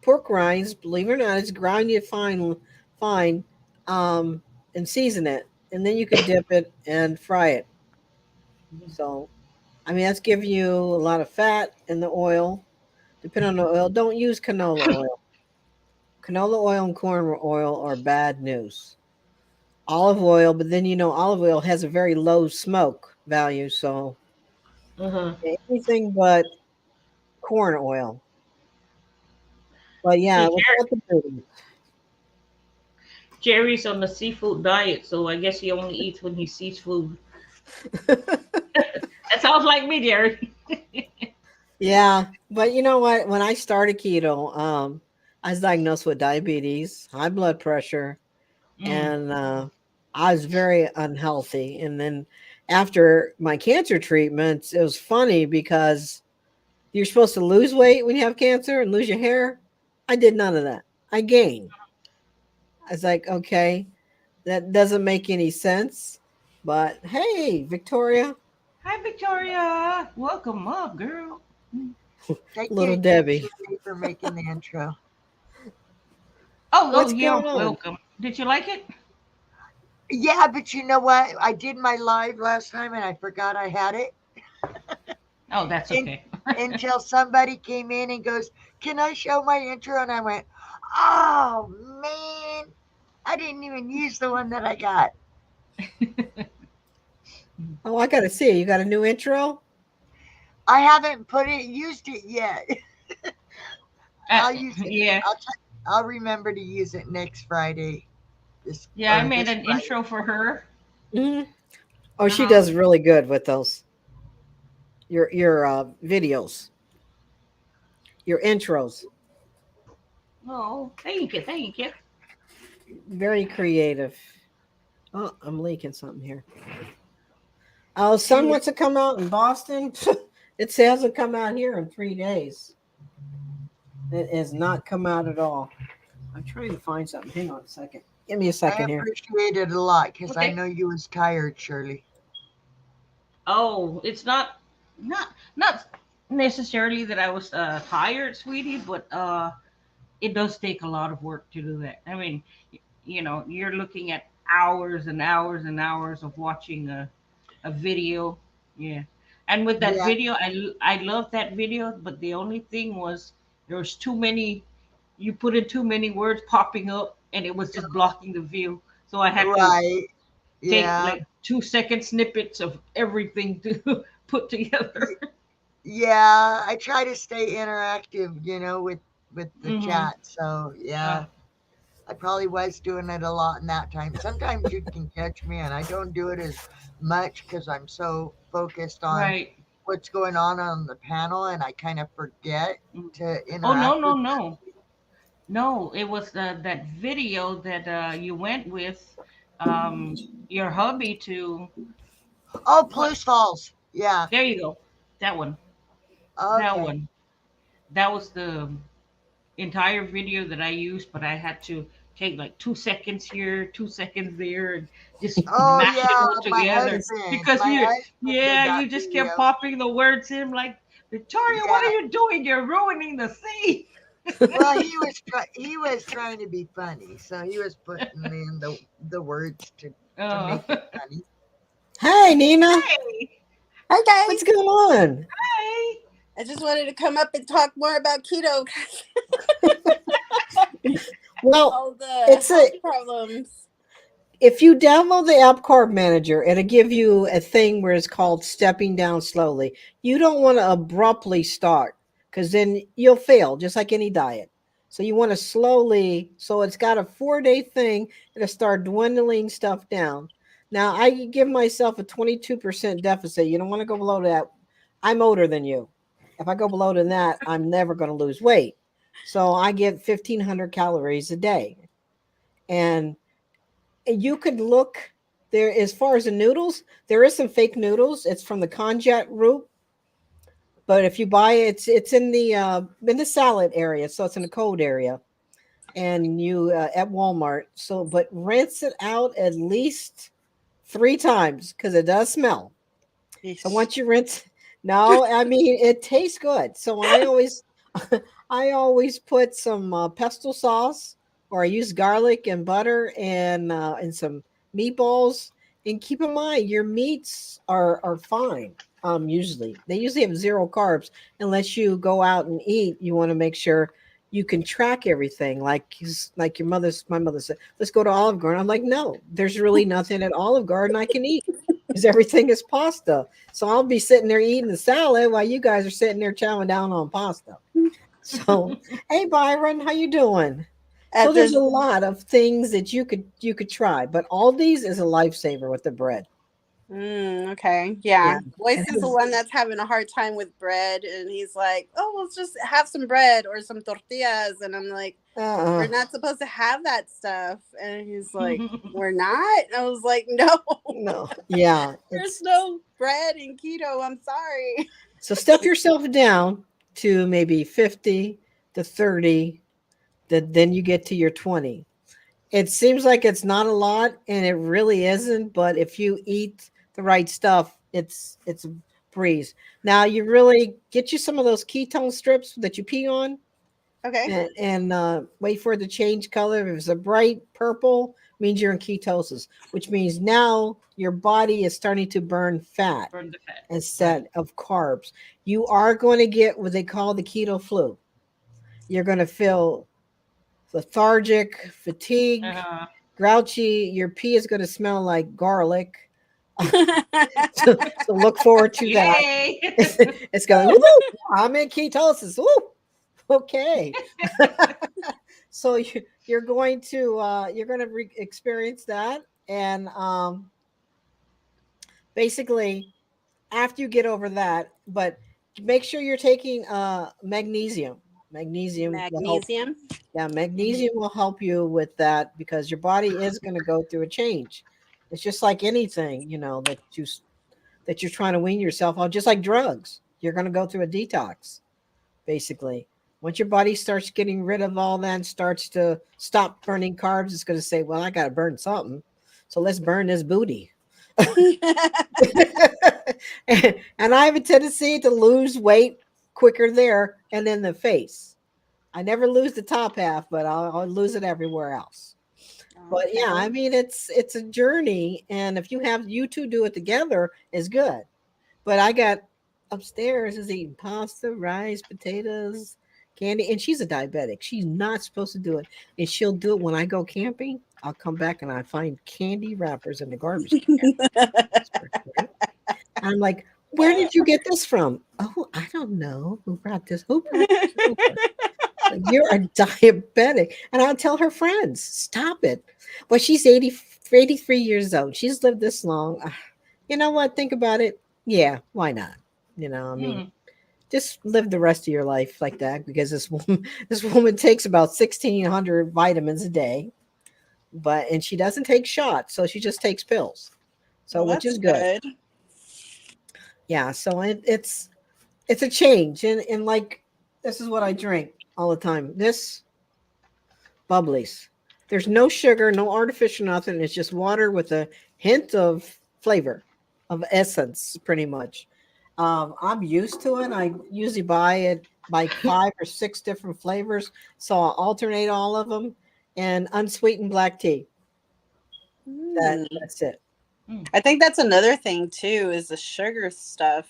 A: pork rinds, believe it or not, it's grind it fine, um, and season it. And then you can dip it and fry it. So, I mean, that's giving you a lot of fat in the oil. Depending on the oil, don't use canola oil. Canola oil and corn oil are bad news. Olive oil, but then olive oil has a very low smoke value, so
B: uh-huh.
A: anything but corn oil. But yeah,
B: See,
A: without the noodles.
B: Jerry's on the seafood diet, so I guess he only eats when he sees food. That sounds like me, Jerry.
A: Yeah, but you know what? When I started keto, I was diagnosed with diabetes, high blood pressure,
B: Mm.
A: and I was very unhealthy. And then after my cancer treatments, it was funny because you're supposed to lose weight when you have cancer and lose your hair. I did none of that. I gained. I was like, okay, that doesn't make any sense. But hey, Victoria,
B: Hi, Victoria. Welcome up, girl.
C: Thank
A: little
C: you again,
A: Debbie,
C: Shirley, for making the intro.
B: Oh,
A: what's
B: you're
A: going on?
B: welcome. Did you like it?
C: Yeah, but you know what? I did my live last time and I forgot I had it
B: Oh, that's
C: in,
B: okay.
C: until somebody came in and goes, "Can I show my intro?" And I went, "Oh man, I didn't even use the one that I got."
A: Oh, I got to see. You got a new intro?
C: I haven't used it yet. I'll use it.
B: Yeah,
C: I'll remember to use it next Friday.
B: yeah. I made
C: This
B: an
C: Friday.
B: intro for her.
A: Hmm. Oh, she
B: Uh-huh.
A: does really good with those. Your videos, your intros,
B: Oh, thank you, thank you.
A: very creative. Oh, I'm leaking something here. Oh, sun
C: She
A: wants to come out in Boston. It hasn't come out here in 3 days. It has not come out at all. I'm trying to find something. Hang on a second. Give me a
C: I
A: second here.
C: appreciate it a lot because I
B: Okay.
C: know you was tired, Shirley.
B: Oh, it's not necessarily that I was tired, sweetie, but it does take a lot of work to do that. I mean, you're looking at hours and hours and hours of watching a video. Yeah. And with that
C: Yeah,
B: video, I love that video, but the only thing was there was too many, you put in too many words popping up and it was just blocking the view. So I had to
C: right.
B: take
C: Yeah.
B: like 2 second snippets of everything to put together.
C: Yeah, I try to stay interactive, with the
B: hmm
C: chat. So
B: Uh,
C: yeah, I probably was doing it a lot in that time. Sometimes you can catch me, and I don't do it as much because I'm so focused on
B: right.
C: what's going on the panel, and I kind of forget
B: Mm.
C: to
B: Oh no
C: interact
B: no
C: with.
B: no no! It was that video that you went with your hubby to
C: Oh,
B: what?
C: Plus Falls. Yeah.
B: There you go. That one. That
C: Okay.
B: one. That was the entire video that I used, but I had to take like 2 seconds here, 2 seconds there, and just
C: Oh
B: mash it
C: yeah,
B: all together. Because
C: my
B: you,
C: husband did
B: yeah,
C: that
B: you just kept
C: video.
B: popping the words in like, Victoria, what
C: Yeah.
B: are you doing? You're ruining the scene.
C: Well, he was trying to be funny, so he was putting in the words to
B: Uh,
C: make it funny.
A: Hey, Nina,
B: hey,
D: Hi
A: what's
D: guys.
A: going on?
B: hey.
D: I just wanted to come up and talk more about keto.
A: Well,
D: All the
A: it's
D: health
A: a
D: problems.
A: if you download the app Carb Manager, it'll give you a thing where it's called stepping down slowly. You don't want to abruptly start because then you'll fail, just like any diet. So you want to slowly. So it's got a 4-day thing. It'll start dwindling stuff down. Now I give myself a 22% deficit. You don't want to go below that. I'm older than you. If I go below than that, I'm never going to lose weight. So I get 1,500 calories a day, and you could look there as far as the noodles. There is some fake noodles. It's from the konjac root, but if you buy it, it's in the salad area, so it's in the cold area, and you at Walmart. So, but rinse it out at least 3 times because it does smell. So
D: Yeesh.
A: once you rinse, no, I mean it tastes good. So I always, I always put some pesto sauce, or I use garlic and butter and some meatballs. And keep in mind, your meats are fine. Usually they usually have zero carbs unless you go out and eat. You want to make sure you can track everything. Like my mother said, let's go to Olive Garden. I'm like, no, there's really nothing at Olive Garden I can eat because everything is pasta. So I'll be sitting there eating the salad while you guys are sitting there chowing down on pasta. So, hey Byron, how you doing? So
D: After
A: there's a lot of things that you could try, but Aldi's is a lifesaver with the bread.
D: okay,
A: Yeah,
D: yeah. Boyce
A: and
D: is the
A: it's,
D: one that's having a hard time with bread, and he's like, "Oh, let's just have some bread or some tortillas," and I'm like,
A: uh,
D: "We're not supposed to have that stuff," and he's like, "We're not." And I was like, "No,
A: no, yeah,
D: there's
A: it's
D: no bread in keto. I'm sorry."
A: so step yourself down to maybe 50 to 30, that then you get to your 20. It seems like it's not a lot, and it really isn't. But if you eat the right stuff, it's a breeze. Now you really get you some of those ketone strips that you pee on,
D: Okay.
A: and wait for it to change color. If it's a bright purple, means you're in ketosis, which means now your body is starting to burn fat
B: Burn the fat. Right.
A: instead of carbs. You are going to get what they call the keto flu. You're going to feel lethargic, fatigue,
B: Uh,
A: grouchy. Your pee is going to smell like garlic. So look forward to that.
B: yay.
A: It's going, woo, I'm in ketosis. Woo, okay. So you're going to experience that, and basically after you get over that, but make sure you're taking magnesium. Magnesium will help.
D: Magnesium.
A: Yeah, magnesium will help you with that because your body is going to go through a change. It's just like anything, that you're trying to wean yourself on, just like drugs. You're going to go through a detox, basically. Once your body starts getting rid of all that and starts to stop burning carbs, it's going to say, well, I got to burn something. So let's burn this booty. And I have a tendency to lose weight quicker there and in the face. I never lose the top half, but I'll lose it everywhere else. But yeah, I
D: Okay.
A: mean it's a journey, and if you two do it together, is good. But I got upstairs is eating pasta, rice, potatoes, candy, and she's a diabetic. She's not supposed to do it, and she'll do it when I go camping. I'll come back and I find candy wrappers in the garbage can. I'm like, where did you get this from? Oh, I don't know. Who brought this? Who brought this over? You're a diabetic. And I'll tell her friends, stop it. But she's 83 years old. She's lived this long. You know what? Think about it. Yeah, why not? I mean,
B: Hmm.
A: just live the rest of your life like that because this woman takes about 1,600 vitamins a day, and she doesn't take shots, so she just takes pills. So
D: Well,
A: which
D: that's
A: is good.
D: good.
A: Yeah, so it's a change, and like this is what I drink all the time. This bubblies. There's no sugar, no artificial nothing. It's just water with a hint of flavor, of essence, pretty much. I'm used to it. I usually buy it like 5 or 6 different flavors, so I alternate all of them. And unsweetened black tea.
D: Mm.
A: That's it.
B: Mm.
D: I think that's another thing too is the sugar stuff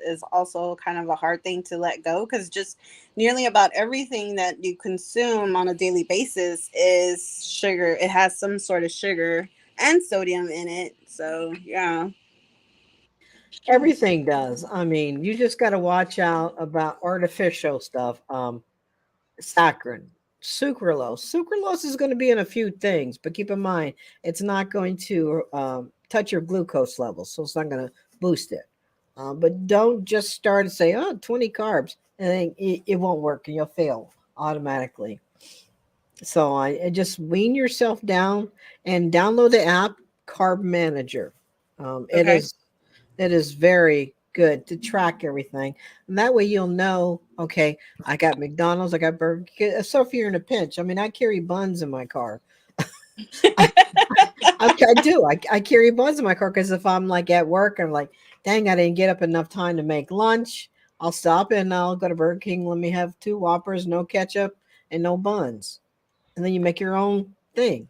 D: is also kind of a hard thing to let go because just nearly about everything that you consume on a daily basis is sugar. It has some sort of sugar and sodium in it. So yeah.
A: Everything does. I mean, you just got to watch out about artificial stuff. Saccharin, sucralose. Sucralose is going to be in a few things, but keep in mind it's not going to touch your glucose levels, so it's not going to boost it. But don't just start and say, "Oh, 20 carbs," and then it won't work, and you'll fail automatically. So I just wean yourself down and download the app Carb Manager. Um, it
D: Okay.
A: is it is very good to track everything. And that way you'll know, okay, I got McDonald's, I got Burger King. So if you're in a pinch, I mean, I carry buns in my car. I, I do. I carry buns in my car because if I'm like at work, I'm like, dang, I didn't get up enough time to make lunch. I'll stop and I'll go to Burger King. Let me have 2 Whoppers, no ketchup, and no buns. And then you make your own thing.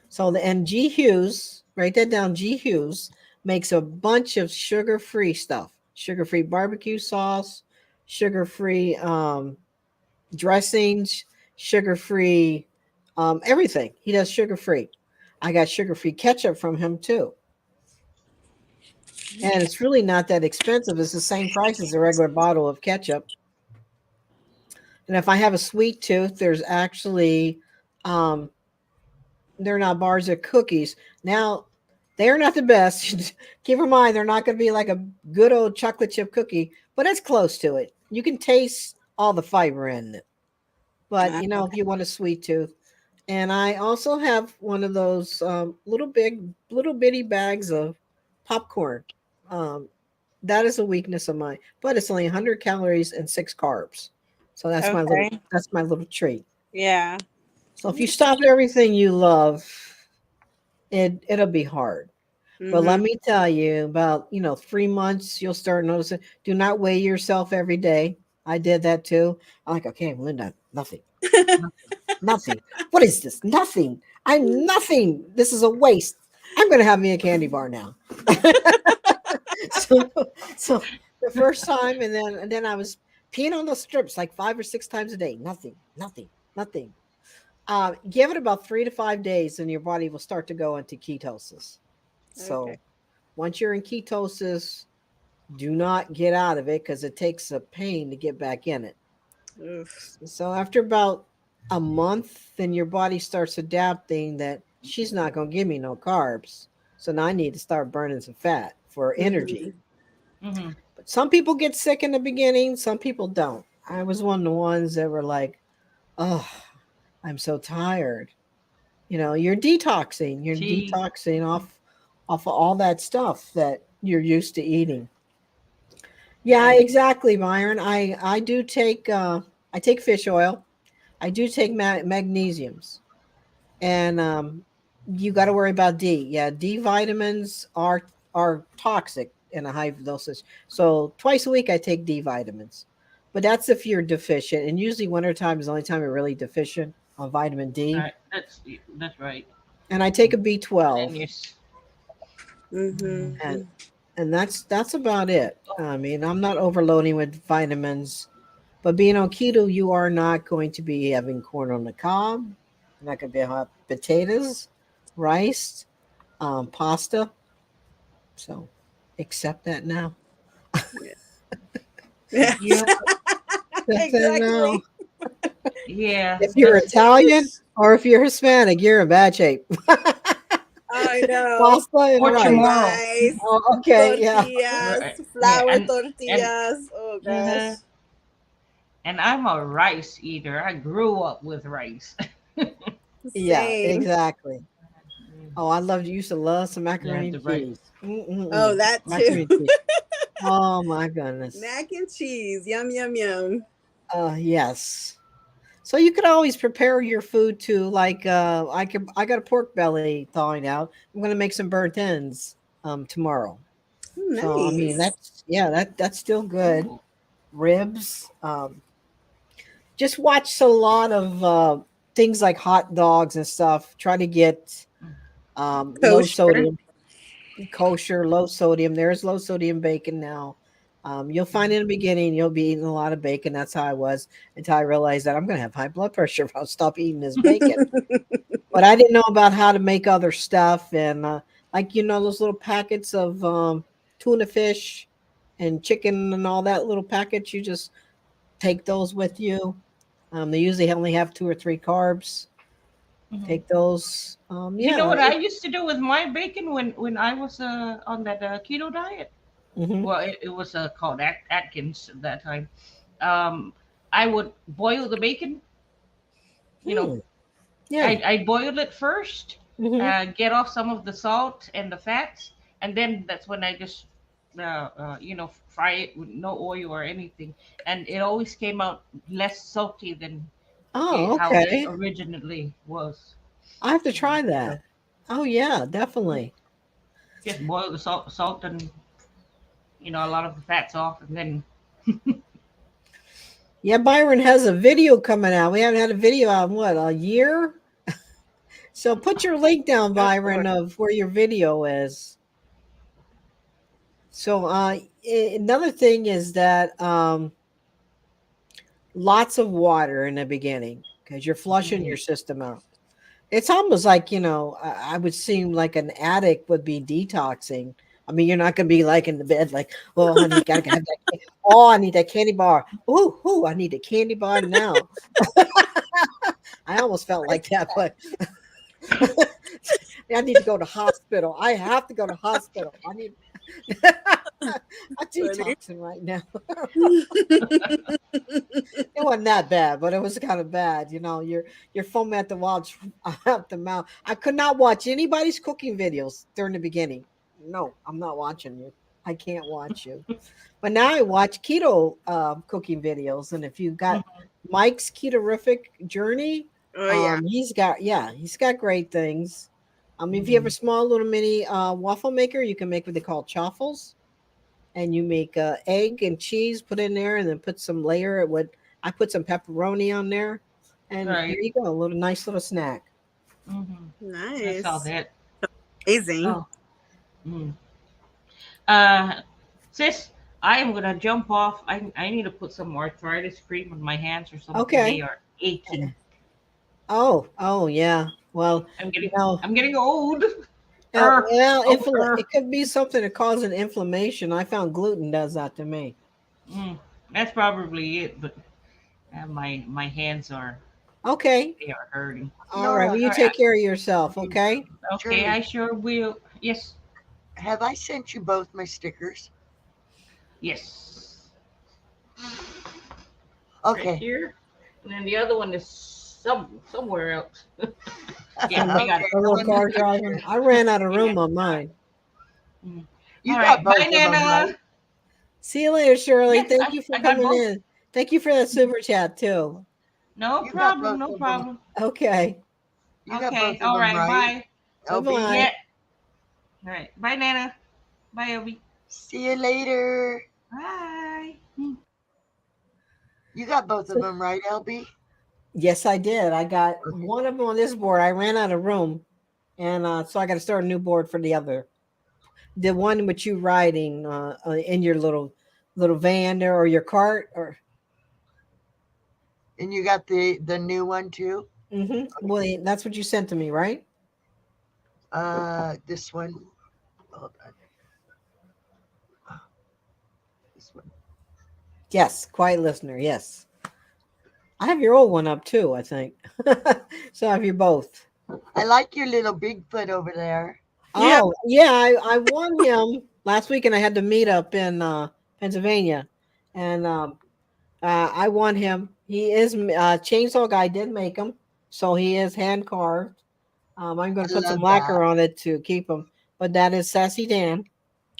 A: So the and G Hughes, write that down. G Hughes makes a bunch of sugar-free stuff, sugar-free barbecue sauce, sugar-free dressings, sugar-free everything. He does sugar-free. I got sugar-free ketchup from him too, and it's really not that expensive. It's the same price as a regular bottle of ketchup. And if I have a sweet tooth, there's actually um, they're not bars of cookies. Now, they're not the best. Keep in mind, they're not going to be like a good old chocolate chip cookie, but it's close to it. You can taste all the fiber in it. But if you want a sweet tooth, and I also have one of those little bitty bags of popcorn. Um, that is a weakness of mine, but it's only 100 calories and 6 carbs. So
D: Okay.
A: that's my little treat.
D: Yeah.
A: So if you stop everything you love, it'll be hard. But let
D: Mm-hmm.
A: me tell you, about 3 months, you'll start noticing. Do not weigh yourself every day. I did that too. I'm like, okay, Linda, nothing, nothing, nothing. What is this? Nothing. I'm nothing. This is a waste. I'm gonna have me a candy bar now. so, so the first time, and then I was peeing on those strips like 5 or 6 times a day. Nothing, nothing, nothing. Give it about 3 to 5 days, and your body will start to go into ketosis.
D: Okay.
A: So once you're in ketosis, do not get out of it because it takes a pain to get back in it.
D: Oof.
A: So after about a month, then your body starts adapting that she's not going to give me no carbs. So now I need to start burning some fat for energy.
D: Mm-hmm.
B: Mm-hmm.
A: But some people get sick in the beginning, some people don't. I was one of the ones that were like, oh, I'm so tired. You're detoxing. You're
B: See.
A: detoxing off of all that stuff that you're used to eating. Yeah,
B: And
A: exactly, Myron. I do take I take fish oil. I do take magnesiums, and you got to worry about D. Yeah, D vitamins are toxic in a high dosage. So twice a week I take D vitamins, but that's if you're deficient. And usually wintertime is the only time you're really deficient on vitamin D.
B: that's right.
A: And I take a
B: And then
A: B12,
B: yes.
A: and
D: Mm-hmm.
A: that's about it. I mean, I'm not overloading with vitamins. But being on keto, you are not going to be having corn on the cob. You're not going to be having potatoes, rice, pasta. So accept that now.
D: Yeah.
B: Yeah.
A: Accept that now.
D: Exactly.
B: Yeah.
A: If you're
B: That's
A: Italian or if you're Hispanic, you're in bad shape.
D: I know.
A: Pasta and
B: for
A: rice.
B: tomorrow.
D: Rice,
A: Oh, okay, yeah.
D: tortillas,
B: Right. Yeah.
D: flour
B: And
D: tortillas. Oh
B: uh
D: gosh.
B: and I'm a rice eater. I grew up with rice.
A: Yeah,
D: Same.
A: exactly. Oh, I loved you used to love some
B: You
A: macaroni
B: have
A: and
B: the right.
A: cheese. Mm-mm-mm.
D: Oh, that
A: Macaroni
D: too.
A: and cheese. Oh my goodness.
D: Mac and cheese. Yum, yum, yum.
A: Yes. So you could always prepare your food to like I got a pork belly thawing out. I'm gonna make some burnt ends tomorrow. So I mean
D: Nice.
A: that's still good.
B: Ooh.
A: Ribs. Just watch a lot of things like hot dogs and stuff. Try to get low
D: Kosher.
A: sodium, kosher, low sodium. There's low sodium bacon now. You'll find in the beginning you'll be eating a lot of bacon. That's how I was until I realized that I'm going to have high blood pressure if I stop eating this bacon. But I didn't know about how to make other stuff and like those little packets of tuna fish and chicken and all that little packets. You just take those with you. They usually only have 2 or 3 carbs.
B: Mhm.
A: Take those.
B: You know
A: Yeah.
B: what I used to do with my bacon when I was on that keto diet?
A: Mhm.
B: Well, it was called Atkins at that time. Um, I would boil the bacon. You know,
A: Hmm. Yeah.
B: I boil it first,
A: Mhm.
B: get off some of the salt and the fats, and then that's when I just fry it with no oil or anything, and it always came out less salty than
A: Oh,
B: how it
A: okay.
B: originally was.
A: I have to try
B: So
A: that. Oh yeah, definitely.
B: just boil the salt and a lot of the fats off, and then
A: Yeah, Byron has a video coming out. We haven't had a video out in what, a year? So put your link down, Byron, of where your video is. So another thing is that lots of water in the beginning because you're flushing your system out. It's almost like, I would seem like an addict would be detoxing. I mean, you're not going to be like in the bed, like, oh, honey, gotta have that. Oh, I need that candy bar. Ooh, I need a candy bar now. I almost felt like that, but I need to go to hospital. I have to go to hospital. I need. I'm
D: Funny.
A: detoxing right now. It wasn't that bad, but it was kind of bad. You're foaming at the watch out the mouth. I could not watch anybody's cooking videos during the beginning. No, I'm not watching you. I can't watch you. But now I watch keto cooking videos, and if you got Mike's Ketorific Journey,
D: Oh yeah.
A: he's got great things. If you have a small little mini waffle maker, you can make what they call chaffles, and you make egg and cheese, put in there, and then put some layer. I put some pepperoni on there, and there
B: right.
A: you go, a little nice little snack.
B: Hmm. I saw
D: Nice.
B: that.
D: Amazing.
B: Oh. Mm. Uh, sis, I am gonna jump off. I need to put some arthritis cream on my hands or something. They
A: Okay.
B: are aching.
A: Oh yeah. Well,
B: I'm
A: you
B: getting
A: know,
B: I'm getting old. Er,
A: well,
B: older.
A: it could be something that causes inflammation. I found gluten does that to me.
B: Mm, that's probably it. But my hands are
A: Okay.
B: they are hurting.
A: All right.
C: Nora,
A: Well, you
B: All right.
A: take care of yourself. Okay.
B: Okay,
C: Shirley,
B: I sure will. Yes,
C: have I sent you both my stickers?
B: yes. Right
C: Okay.
B: here, and then the other one is somewhere else. Yeah, I
C: Okay.
B: got it.
A: A little
C: Let me
A: car
C: make
A: driving.
C: sure.
A: I ran out of
B: Yeah.
A: room on mine.
B: Mm.
C: You
B: All
C: got
B: right.
C: both
B: Bye,
C: of them, right?
B: Nana.
A: See you later, Shirley.
B: Yes,
A: Thank
B: I,
A: you for
B: I got
A: coming
B: both.
A: in. Thank you for that super chat too.
B: No
C: You got
B: problem.
C: both
B: No
C: of them.
B: problem.
A: Okay.
C: You got
B: Okay.
C: both of
B: All
C: them,
B: right.
C: right?
B: Bye.
A: Bye
C: LB.
B: Yeah.
A: bye.
B: All right. Bye, Nana. Bye, Obi.
C: See you later.
B: Bye.
C: You got both of them, right, LB?
A: Yes, I did. I got
C: Okay.
A: one of them on this board. I ran out of room, and so I got to start a new board for the other. The one with you riding in your little van there or your cart or.
C: And you got the new one too?
A: Well, that's what you sent to me, right?
C: This one. Hold on. This one.
A: Yes, quiet listener. Yes, I have your old one up too. I think so. I have you both.
C: I like your little Bigfoot over there.
D: Yeah.
A: Oh yeah, I won him last week, and I had to meet up in Pennsylvania, and I won him. He is Chainsaw Guy did make him, so he is hand carved. I'm going
C: I
A: to put some
C: love that.
A: lacquer on it to keep them. But that is Sassy Dan.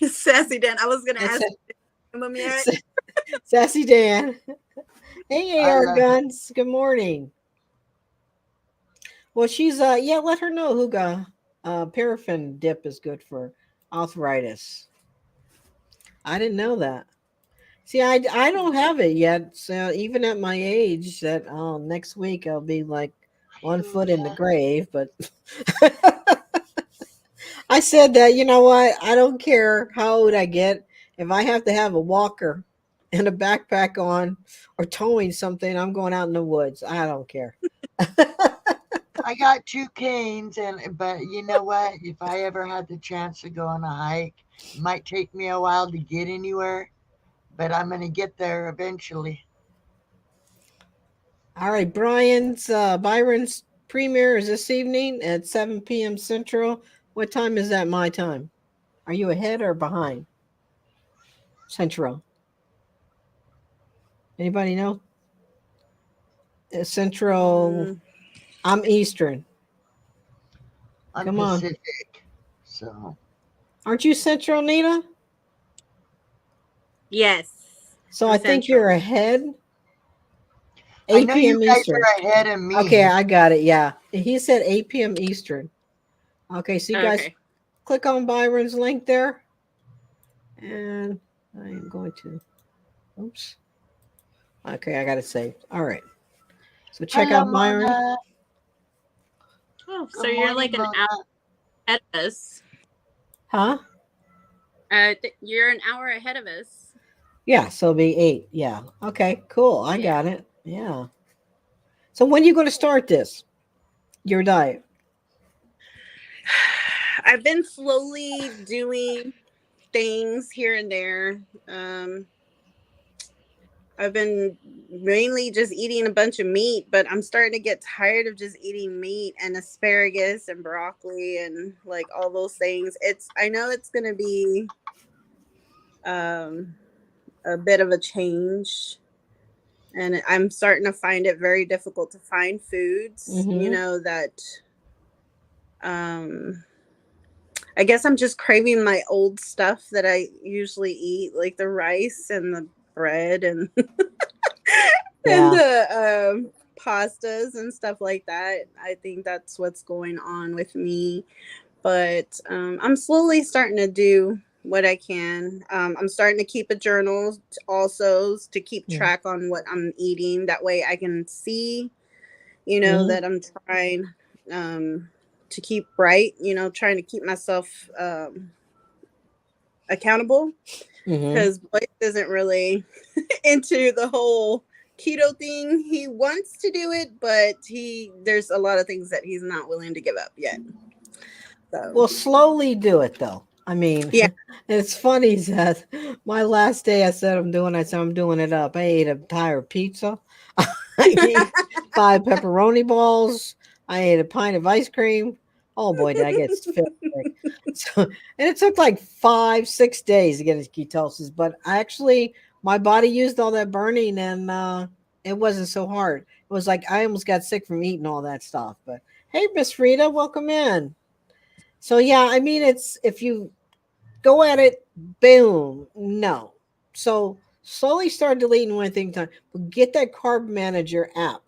D: Sassy Dan. I was gonna
A: That's
D: ask
A: it.
D: him yet.
A: Sassy Dan. Hey,
C: I
A: AR
C: love it.
A: Guns. Good morning. Well, she's yeah. Let her know, Huga. Paraffin dip is good for arthritis. I didn't know that. See, I don't have it yet. So even at my age, that next week I'll be like one foot in the
C: Hallelujah.
A: grave. But I said that, you know what? I don't care how old I get. If I have to have a walker and a backpack on or towing something, I'm going out in the woods. I don't care.
C: I got two canes, and but you know what? If I ever had the chance to go on a hike, it might take me a while to get anywhere, but I'm gonna get there eventually.
A: All right, Byron's premiere is this evening at 7 p.m. Central. What time is that my time? Are you ahead or behind Central? Anybody know? Central.
D: Mm,
A: I'm Eastern.
C: I'm
A: Come on.
C: Pacific, so
A: Aren't you Central, Nita?
D: yes,
A: So
D: I'm
A: I think
D: central.
A: you're ahead.
C: I
A: 8
C: know you
A: p.m.
C: guys
A: Eastern.
C: are ahead of
A: Okay,
C: me.
A: I got it. Yeah. He said 8 p.m. Eastern. Okay, so you guys
D: Okay.
A: click on Byron's link there. And I am going to. Oops. Okay, I got it saved. All right. So check
C: Hello,
A: out Byron.
C: Mona.
D: Oh, so
C: Good
D: you're
C: morning,
D: like an hour
C: Mona.
D: ahead of us.
A: Huh?
D: You're an hour ahead of us.
A: Yeah, so it'll be 8. Yeah. Okay, cool. I
D: Yeah.
A: got it. Yeah. So when are you going to start this? Your diet?
D: I've been slowly doing things here and there. Um, I've been mainly just eating a bunch of meat, but I'm starting to get tired of just eating meat and asparagus and broccoli and like all those things. I know it's going to be um, a bit of a change, and I'm starting to find it very difficult to find foods,
A: Mm-hmm.
D: that um I guess I'm just craving my old stuff that I usually eat, like the rice and the bread and and
A: Yeah.
D: the pastas and stuff like that. I think that's what's going on with me. But I'm slowly starting to do what I can. I'm starting to keep a journal also to keep
A: Mm-hmm.
D: track on what I'm eating. That way I can see,
A: Mm-hmm.
D: that I'm trying to keep right, trying to keep myself accountable
A: Mm-hmm.
D: because Blake isn't really into the whole keto thing. He wants to do it, but there's a lot of things that he's not willing to give up yet. So
A: Well, slowly do it though. I mean,
D: yeah.
A: it's funny that my last day I said I'm doing it up. I ate a entire pizza. I ate 5 pepperoni balls. I ate a pint of ice cream. Oh boy, did I get fit quick. So, and it took like 5, 6 days to get into ketosis, but actually my body used all that burning and it wasn't so hard. It was like I almost got sick from eating all that stuff. But hey, Miss Frida, welcome in. So yeah, I mean it's if you go at it, boom, no. So slowly start deleting one thing at a time. But get that carb manager app.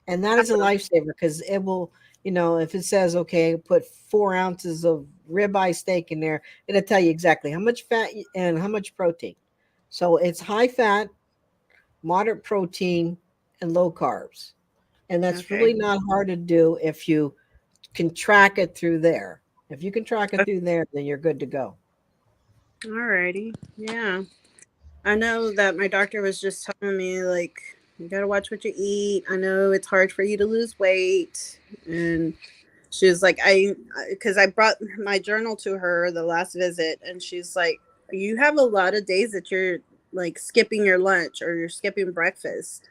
A: And that is a lifesaver because it will, if it says okay, put 4 ounces of ribeye steak in there, it'll tell you exactly how much fat and how much protein. So it's high fat, moderate protein, and low carbs. And that's
D: Okay.
A: really not hard to do if you can track it through there. If you can track it through there, then you're good to go.
D: Alrighty. Yeah. I know that my doctor was just telling me like you gotta watch what you eat. I know it's hard for you to lose weight, and she was like, because I brought my journal to her the last visit, and she's like, you have a lot of days that you're like skipping your lunch or you're skipping breakfast.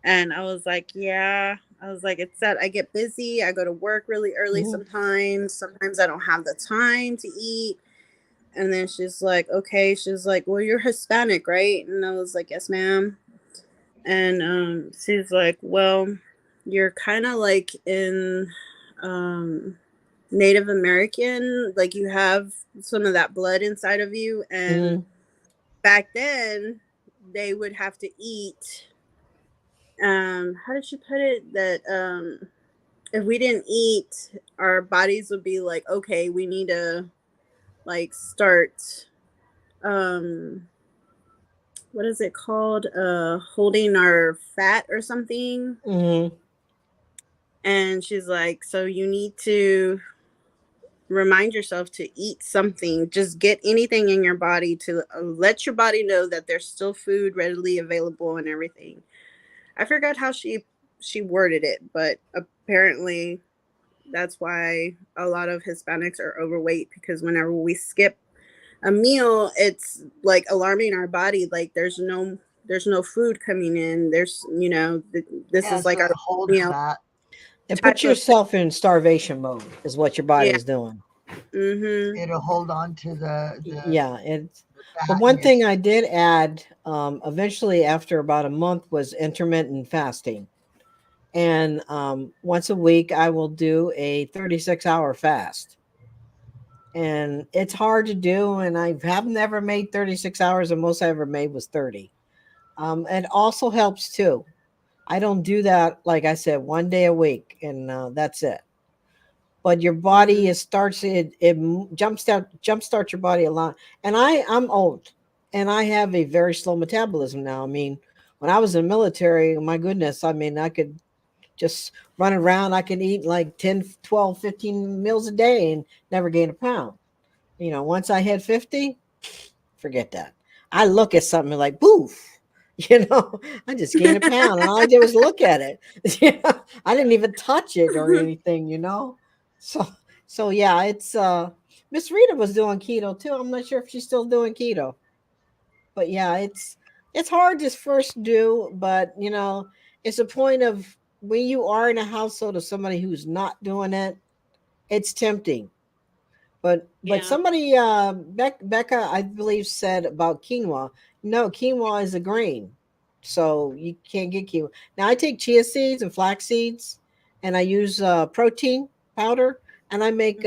D: And I was like, yeah. I was like, it's that I get busy. I go to work really early
A: Mhm.
D: sometimes. Sometimes I don't have the time to eat. And then she's like, okay. She's like, well, you're Hispanic, right? And I was like, yes, ma'am. And she's like, well, you're kind of like in um Native American, like you have some of that blood inside of you. And back then they would have to eat, how did she put it? That if we didn't eat, our bodies would be like, okay, we need to like start what is it called? Holding our fat or something.
A: Mm-hmm.
D: And she's like, so you need to remind yourself to eat something. Just get anything in your body to let your body know that there's still food readily available and everything. I forgot how she worded it, but apparently that's why a lot of Hispanics are overweight, because whenever we skip a meal, it's like alarming our body, like there's no food coming in. There's, this
C: Yeah,
D: is like
C: so
D: our
C: it holds
D: meal
C: that.
A: And
D: type
A: put
D: of,
A: yourself in starvation mode is what your body
D: yeah.
A: is doing.
D: Mm-hmm.
C: It'll hold on to the
A: Yeah, it's.
C: fat
A: But
C: in
A: one
C: your
A: thing I did add, eventually after about a month, was intermittent fasting. And once a week, I will do a 36-hour fast. And it's hard to do. And I have never made 36 hours. The most I ever made was 30. It also helps too. I don't do that, like I said, one day a week, and that's it. But your body it jumpstarts your body a lot. And I'm old, and I have a very slow metabolism now. I mean, when I was in the military, my goodness, I mean, I could just run around. I can eat like 10, 12, 15 meals a day and never gain a pound. Once I hit 50, forget that. I look at something like poof. I just gained a pound, and all I did was look at it. I didn't even touch it or anything. So so yeah, it's Miss Rita was doing keto too. I'm not sure if she's still doing keto. But yeah, it's hard to first do, but it's a point of when you are in a household of somebody who's not doing it, it's tempting. But
D: Yeah.
A: somebody Becca, I believe, said about quinoa. No, quinoa is a grain. So you can't get quinoa. Now I take chia seeds and flax seeds, and I use protein powder, and I make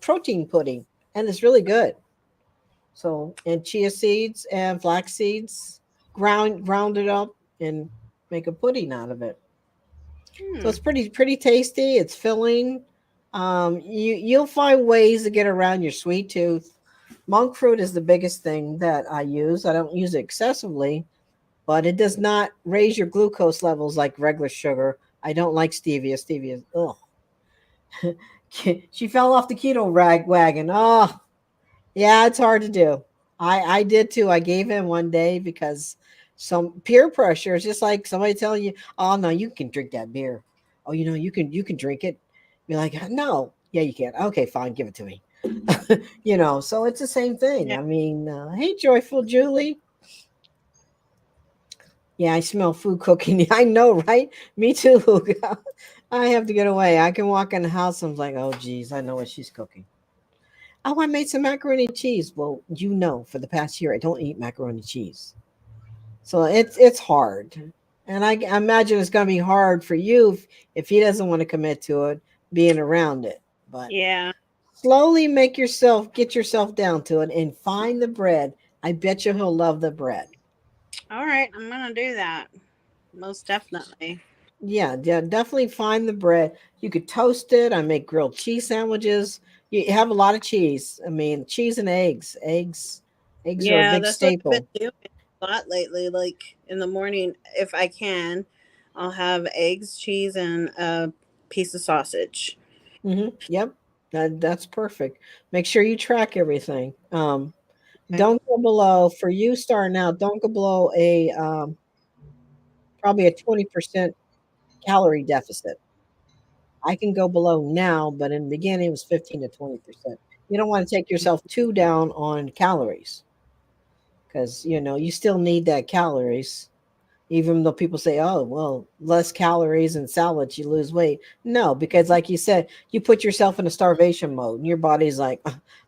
A: protein pudding, and it's really good. So, and chia seeds and flax seeds, ground it up and make a pudding out of it. So it's pretty tasty. It's filling. You'll find ways to get around your sweet tooth. Monk fruit is the biggest thing that I use. I don't use it excessively, but it does not raise your glucose levels like regular sugar. I don't like stevia. Stevia, ugh. She fell off the keto wagon. Oh, yeah, it's hard to do. I did too. I gave in one day because some peer pressure. It's just like somebody telling you, "Oh no, you can drink that beer. Oh, you can drink it." You're like, "No, yeah, you can." Okay, fine, give it to me. So it's the same thing.
D: Yeah.
A: I mean, hey, Joyful Julie. Yeah, I smell food cooking. I know, right? Me too. I have to get away. I can walk in the house and I'm like, oh, geez, I know what she's cooking. Oh, I made some macaroni and cheese. Well, for the past year, I don't eat macaroni and cheese. So it's hard. And I imagine it's going to be hard for you if he doesn't want to commit to it, being around it. But
D: Yeah.
A: slowly get yourself down to it and find the bread. I bet you he'll love the bread.
D: All right, I'm gonna do that. Most definitely.
A: Yeah, definitely find the bread. You could toast it. I make grilled cheese sandwiches. You have a lot of cheese. I mean, cheese and eggs. Eggs are a
D: Yeah,
A: big
D: that's what I've been
A: staple.
D: doing a lot lately. Like in the morning, if I can, I'll have eggs, cheese, and a piece of sausage.
A: Yep, that's perfect. Make sure you track everything.
D: Okay.
A: Don't go below for you starting out. Don't go below a probably a 20% calorie deficit. I can go below now, but in the beginning it was 15 to 20%. You don't want to take yourself too down on calories because you still need that calories. Even though people say, "Oh, well, less calories and salads, you lose weight." No, because like you said, you put yourself in a starvation mode, and your body's like,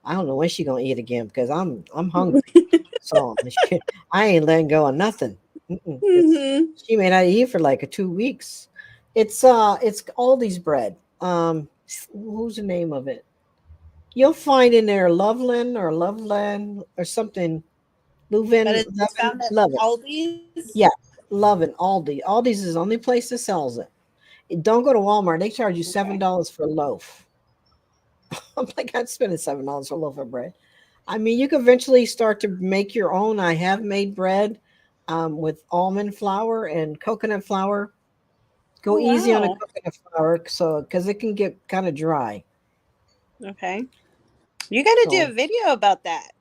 A: "I don't know when she's gonna eat again because I'm hungry." So I ain't letting go of nothing. Because
D: Hmm.
A: she may not eat for like 2 weeks. It's Aldi's bread. Who's the name of it? You'll find in there Loveland or Loveland or something.
D: But
A: Leuven,
D: it's found at
A: Love it.
D: Aldi's.
A: Yeah, Lovin, Aldi. Aldi's is the only place that sells it. Don't go to Walmart. They charge you
D: Okay.
A: $7 for a loaf. I'm like, I'd spend $7 for a loaf of bread. I mean, you can eventually start to make your own. I have made bread with almond flour and coconut flour. Go
D: Oh,
A: easy on the
D: wow.
A: coconut flour, so because it can get kind of dry.
D: Okay. You got to do a
A: So
D: video about that.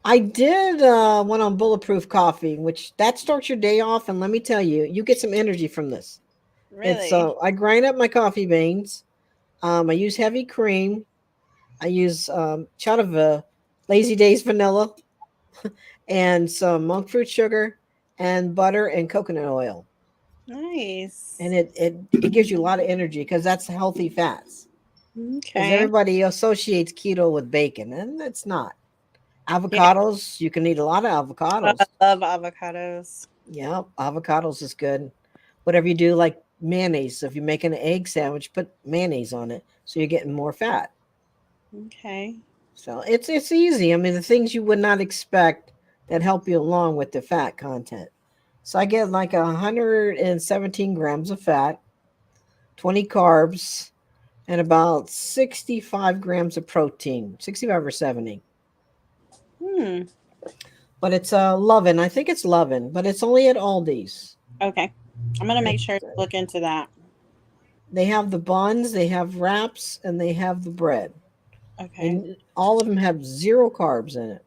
A: I did one on bulletproof coffee, which that starts your day off. And let me tell you, you get some energy from this. It's
D: Really?
A: I grind up my coffee beans. I use heavy cream. I use shot of Lazy Days vanilla and some monk fruit sugar and butter and coconut oil. And
D: Nice.
A: it gives you a lot of energy because that's healthy fats. Because
D: Okay.
A: everybody associates keto with bacon, and it's not.
D: Yeah.
A: Avocados, you can eat a lot of
D: I
A: avocados.
D: love avocados.
A: Yeah, avocados is good. Whatever you do, like mayonnaise. So if you make an egg sandwich, put mayonnaise on it, so you're getting more fat.
D: Okay.
A: So it's easy. I mean, the things you would not expect that help you along with the fat content. So I get like 117 grams of fat, 20 carbs, and about 65 grams of protein, 65 or 70.
D: Hmm.
A: But it's Lovin. I think it's Lovin, but it's only at Aldi's.
D: Okay. I'm gonna make
A: It's,
D: sure to look into that.
A: they have the buns, they have wraps, and they have the bread.
D: Okay.
A: And all of them have zero carbs in it.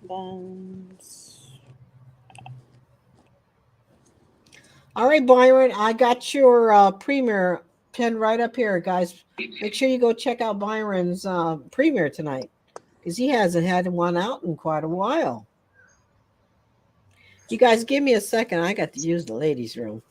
D: Buns.
A: All right, Byron, I got your premiere pen right up here, guys. Make sure you go check out Byron's premiere tonight because he hasn't had one out in quite a while. You guys, give me a second. I got to use the ladies' room.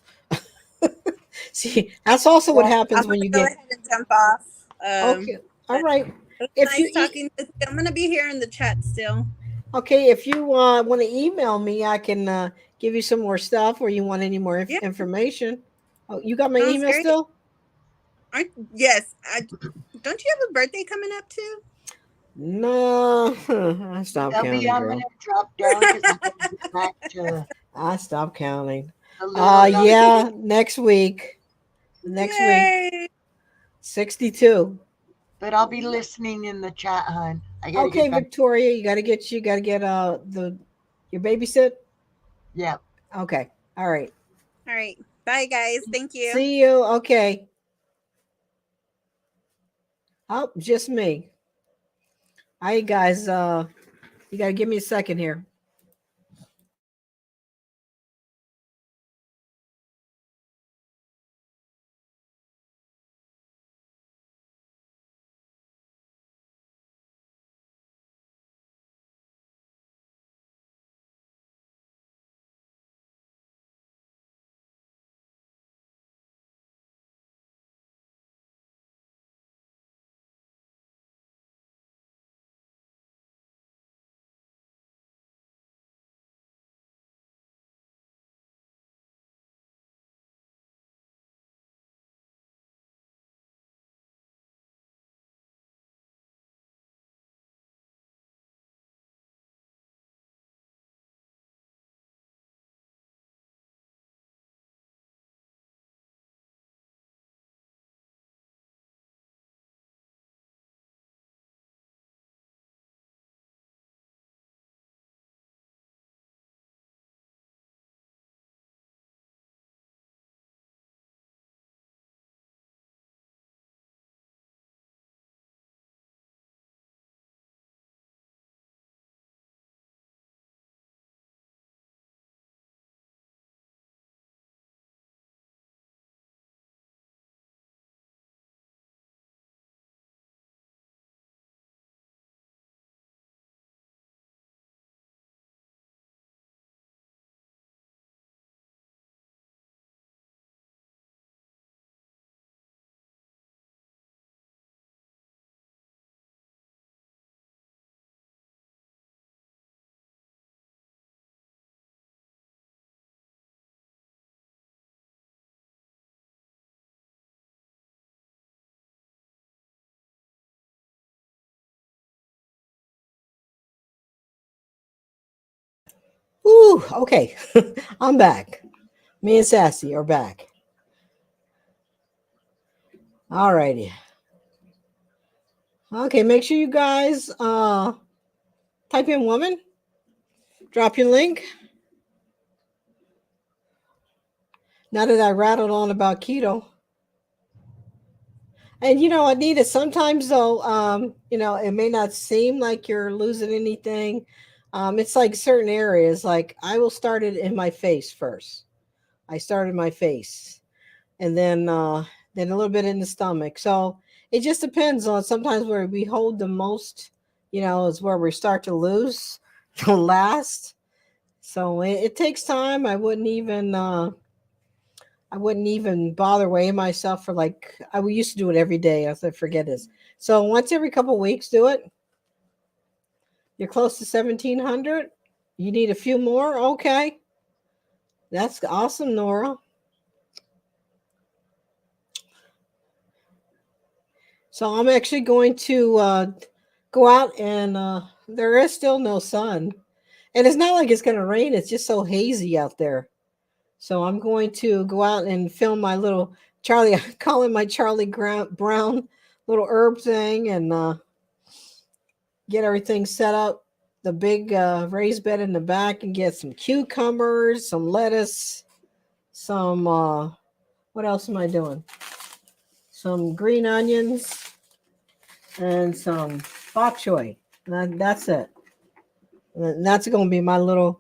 A: See, that's also what
D: Well, I'm
A: happens when
D: gonna
A: you
D: go
A: get
D: ahead and jump off.
A: okay. All
D: But
A: right.
D: it was
A: If you
D: nice
A: eat,
D: talking with you. I'm gonna be here in the chat still.
A: okay, if you want to email me, I can give you some more stuff, or you want any more
D: Yeah,
A: information. Oh, you got my
D: sounds
A: email
D: great.
A: still?
D: Yes. Don't you have a birthday coming up too?
A: No, I stopped
C: Debbie,
A: counting,
C: I'm gonna
A: girl.
C: drop down because I gotta get back to
A: I stopped counting.
C: the little young.
A: Yeah, next week. Next week,
D: Yay!
A: 62.
C: But I'll be listening in the chat, hon. I gotta
A: Okay,
C: get back.
A: Victoria, you gotta get the your babysit.
C: Yeah.
A: Okay, all right.
D: All right. Bye, guys. Thank you.
A: See you. Okay. Oh, just me. All right, guys. You gotta give me a second here. Ooh, okay. I'm back. Me and Sassy are back. All righty. Okay, make sure you guys type in woman, drop your link. Now that I rattled on about keto. And Anita, sometimes though, it may not seem like you're losing anything. It's like certain areas, like I will start it in my face first. I started my face and then a little bit in the stomach. So it just depends on sometimes where we hold the most, is where we start to lose the last. So it takes time. I wouldn't even bother weighing myself for like I used to do it every day. I said, forget this. So once every couple of weeks, do it. You're close to 1,700. You need a few more. Okay, that's awesome, Nora. So I'm actually going to go out and there is still no sun, and it's not like it's going to rain. It's just so hazy out there. So I'm going to go out and film my little Charlie. I call it my Charlie Brown little herb thing, and get everything set up. The big raised bed in the back, and get some cucumbers, some lettuce, some what else am I doing? Some green onions and some bok choy. That's it. And that's going to be my little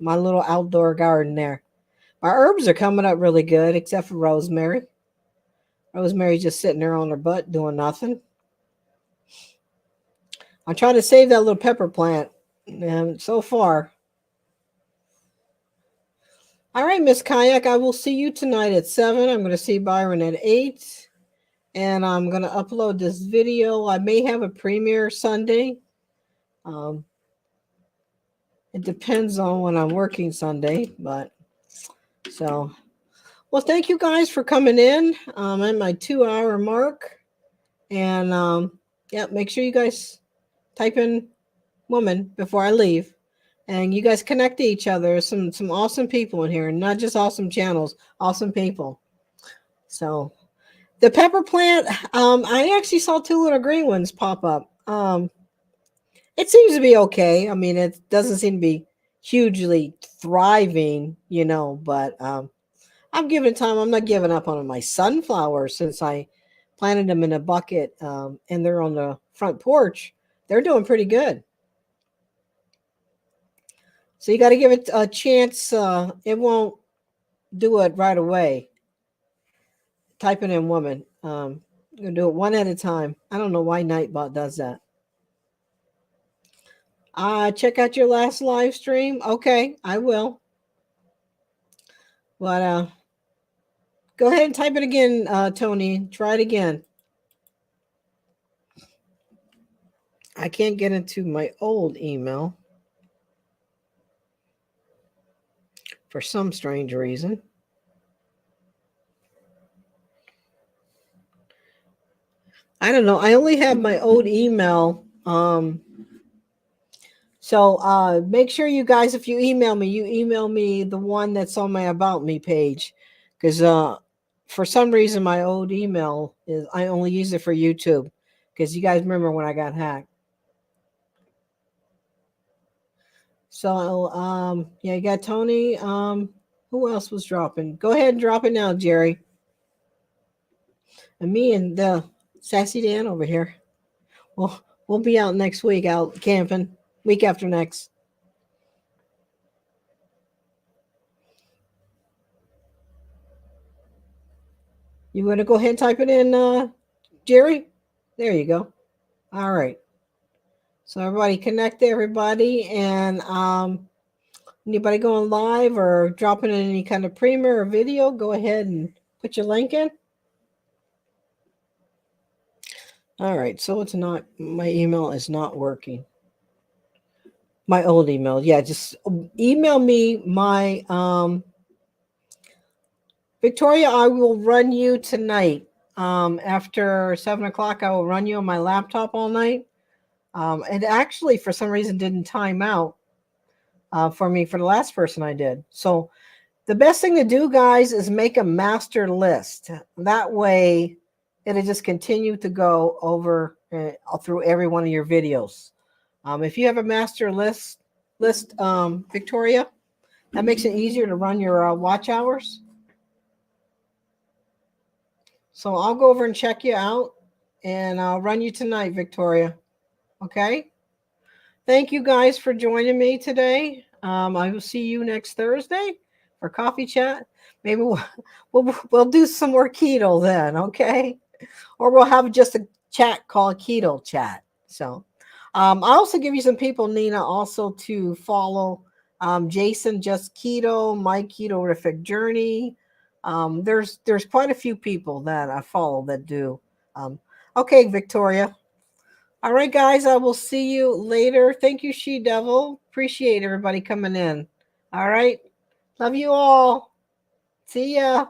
A: outdoor garden there. My herbs are coming up really good, except for rosemary. Rosemary's just sitting there on her butt doing nothing. I'm trying to save that little pepper plant. And so far. All right, Miss Kayak, I will see you tonight at 7. I'm going to see Byron at 8. And I'm going to upload this video. I may have a premiere Sunday. It depends on when I'm working Sunday. But so, well, thank you guys for coming in. I'm at my 2-hour mark. And yeah, make sure you guys type in woman before I leave. And you guys connect to each other. Some awesome people in here, and not just awesome channels, awesome people. So the pepper plant, I actually saw 2 little green ones pop up. It seems to be okay. I mean, it doesn't seem to be hugely thriving, but I'm giving time. I'm not giving up on my sunflowers since I planted them in a bucket, and they're on the front porch. They're doing pretty good. So you got to give it a chance. It won't do it right away. Type it in woman. I'm going to do it one at a time. I don't know why Nightbot does that. Check out your last live stream. Okay, I will. But go ahead and type it again, Tony. Try it again. I can't get into my old email for some strange reason. I don't know. I only have my old email. So make sure you guys, if you email me the one that's on my About Me page. Because for some reason, my old email is, I only use it for YouTube. Because you guys remember when I got hacked. So, yeah, you got Tony. Who else was dropping? Go ahead and drop it now, Jerry. And me and the Sassy Dan over here. Well, we'll be out next week, out camping. Week after next. You want to go ahead and type it in, Jerry? There you go. All right. So everybody connect to everybody, and anybody going live or dropping in any kind of premiere or video, go ahead and put your link in. All right. So it's not, my email is not working. My old email. Yeah, just email me my Victoria, I will run you tonight. After 7 o'clock, I will run you on my laptop all night. And actually, for some reason, didn't time out. for me for the last person I did. So the best thing to do, guys, is make a master list. That way, it'll just continue to go over through every one of your videos. If you have a master list, Victoria, that makes it easier to run your watch hours. So I'll go over and check you out, and I'll run you tonight, Victoria. Okay? Thank you guys for joining me today. I will see you next Thursday for coffee chat. Maybe we'll do some more keto then, okay? Or we'll have just a chat called Keto Chat. So I also give you some people, Nina, also to follow. Jason Just Keto, My Keto-rific Journey. There's quite a few people that I follow that do. Okay, Victoria. All right, guys, I will see you later. Thank you, She Devil. Appreciate everybody coming in. All right. Love you all. See ya.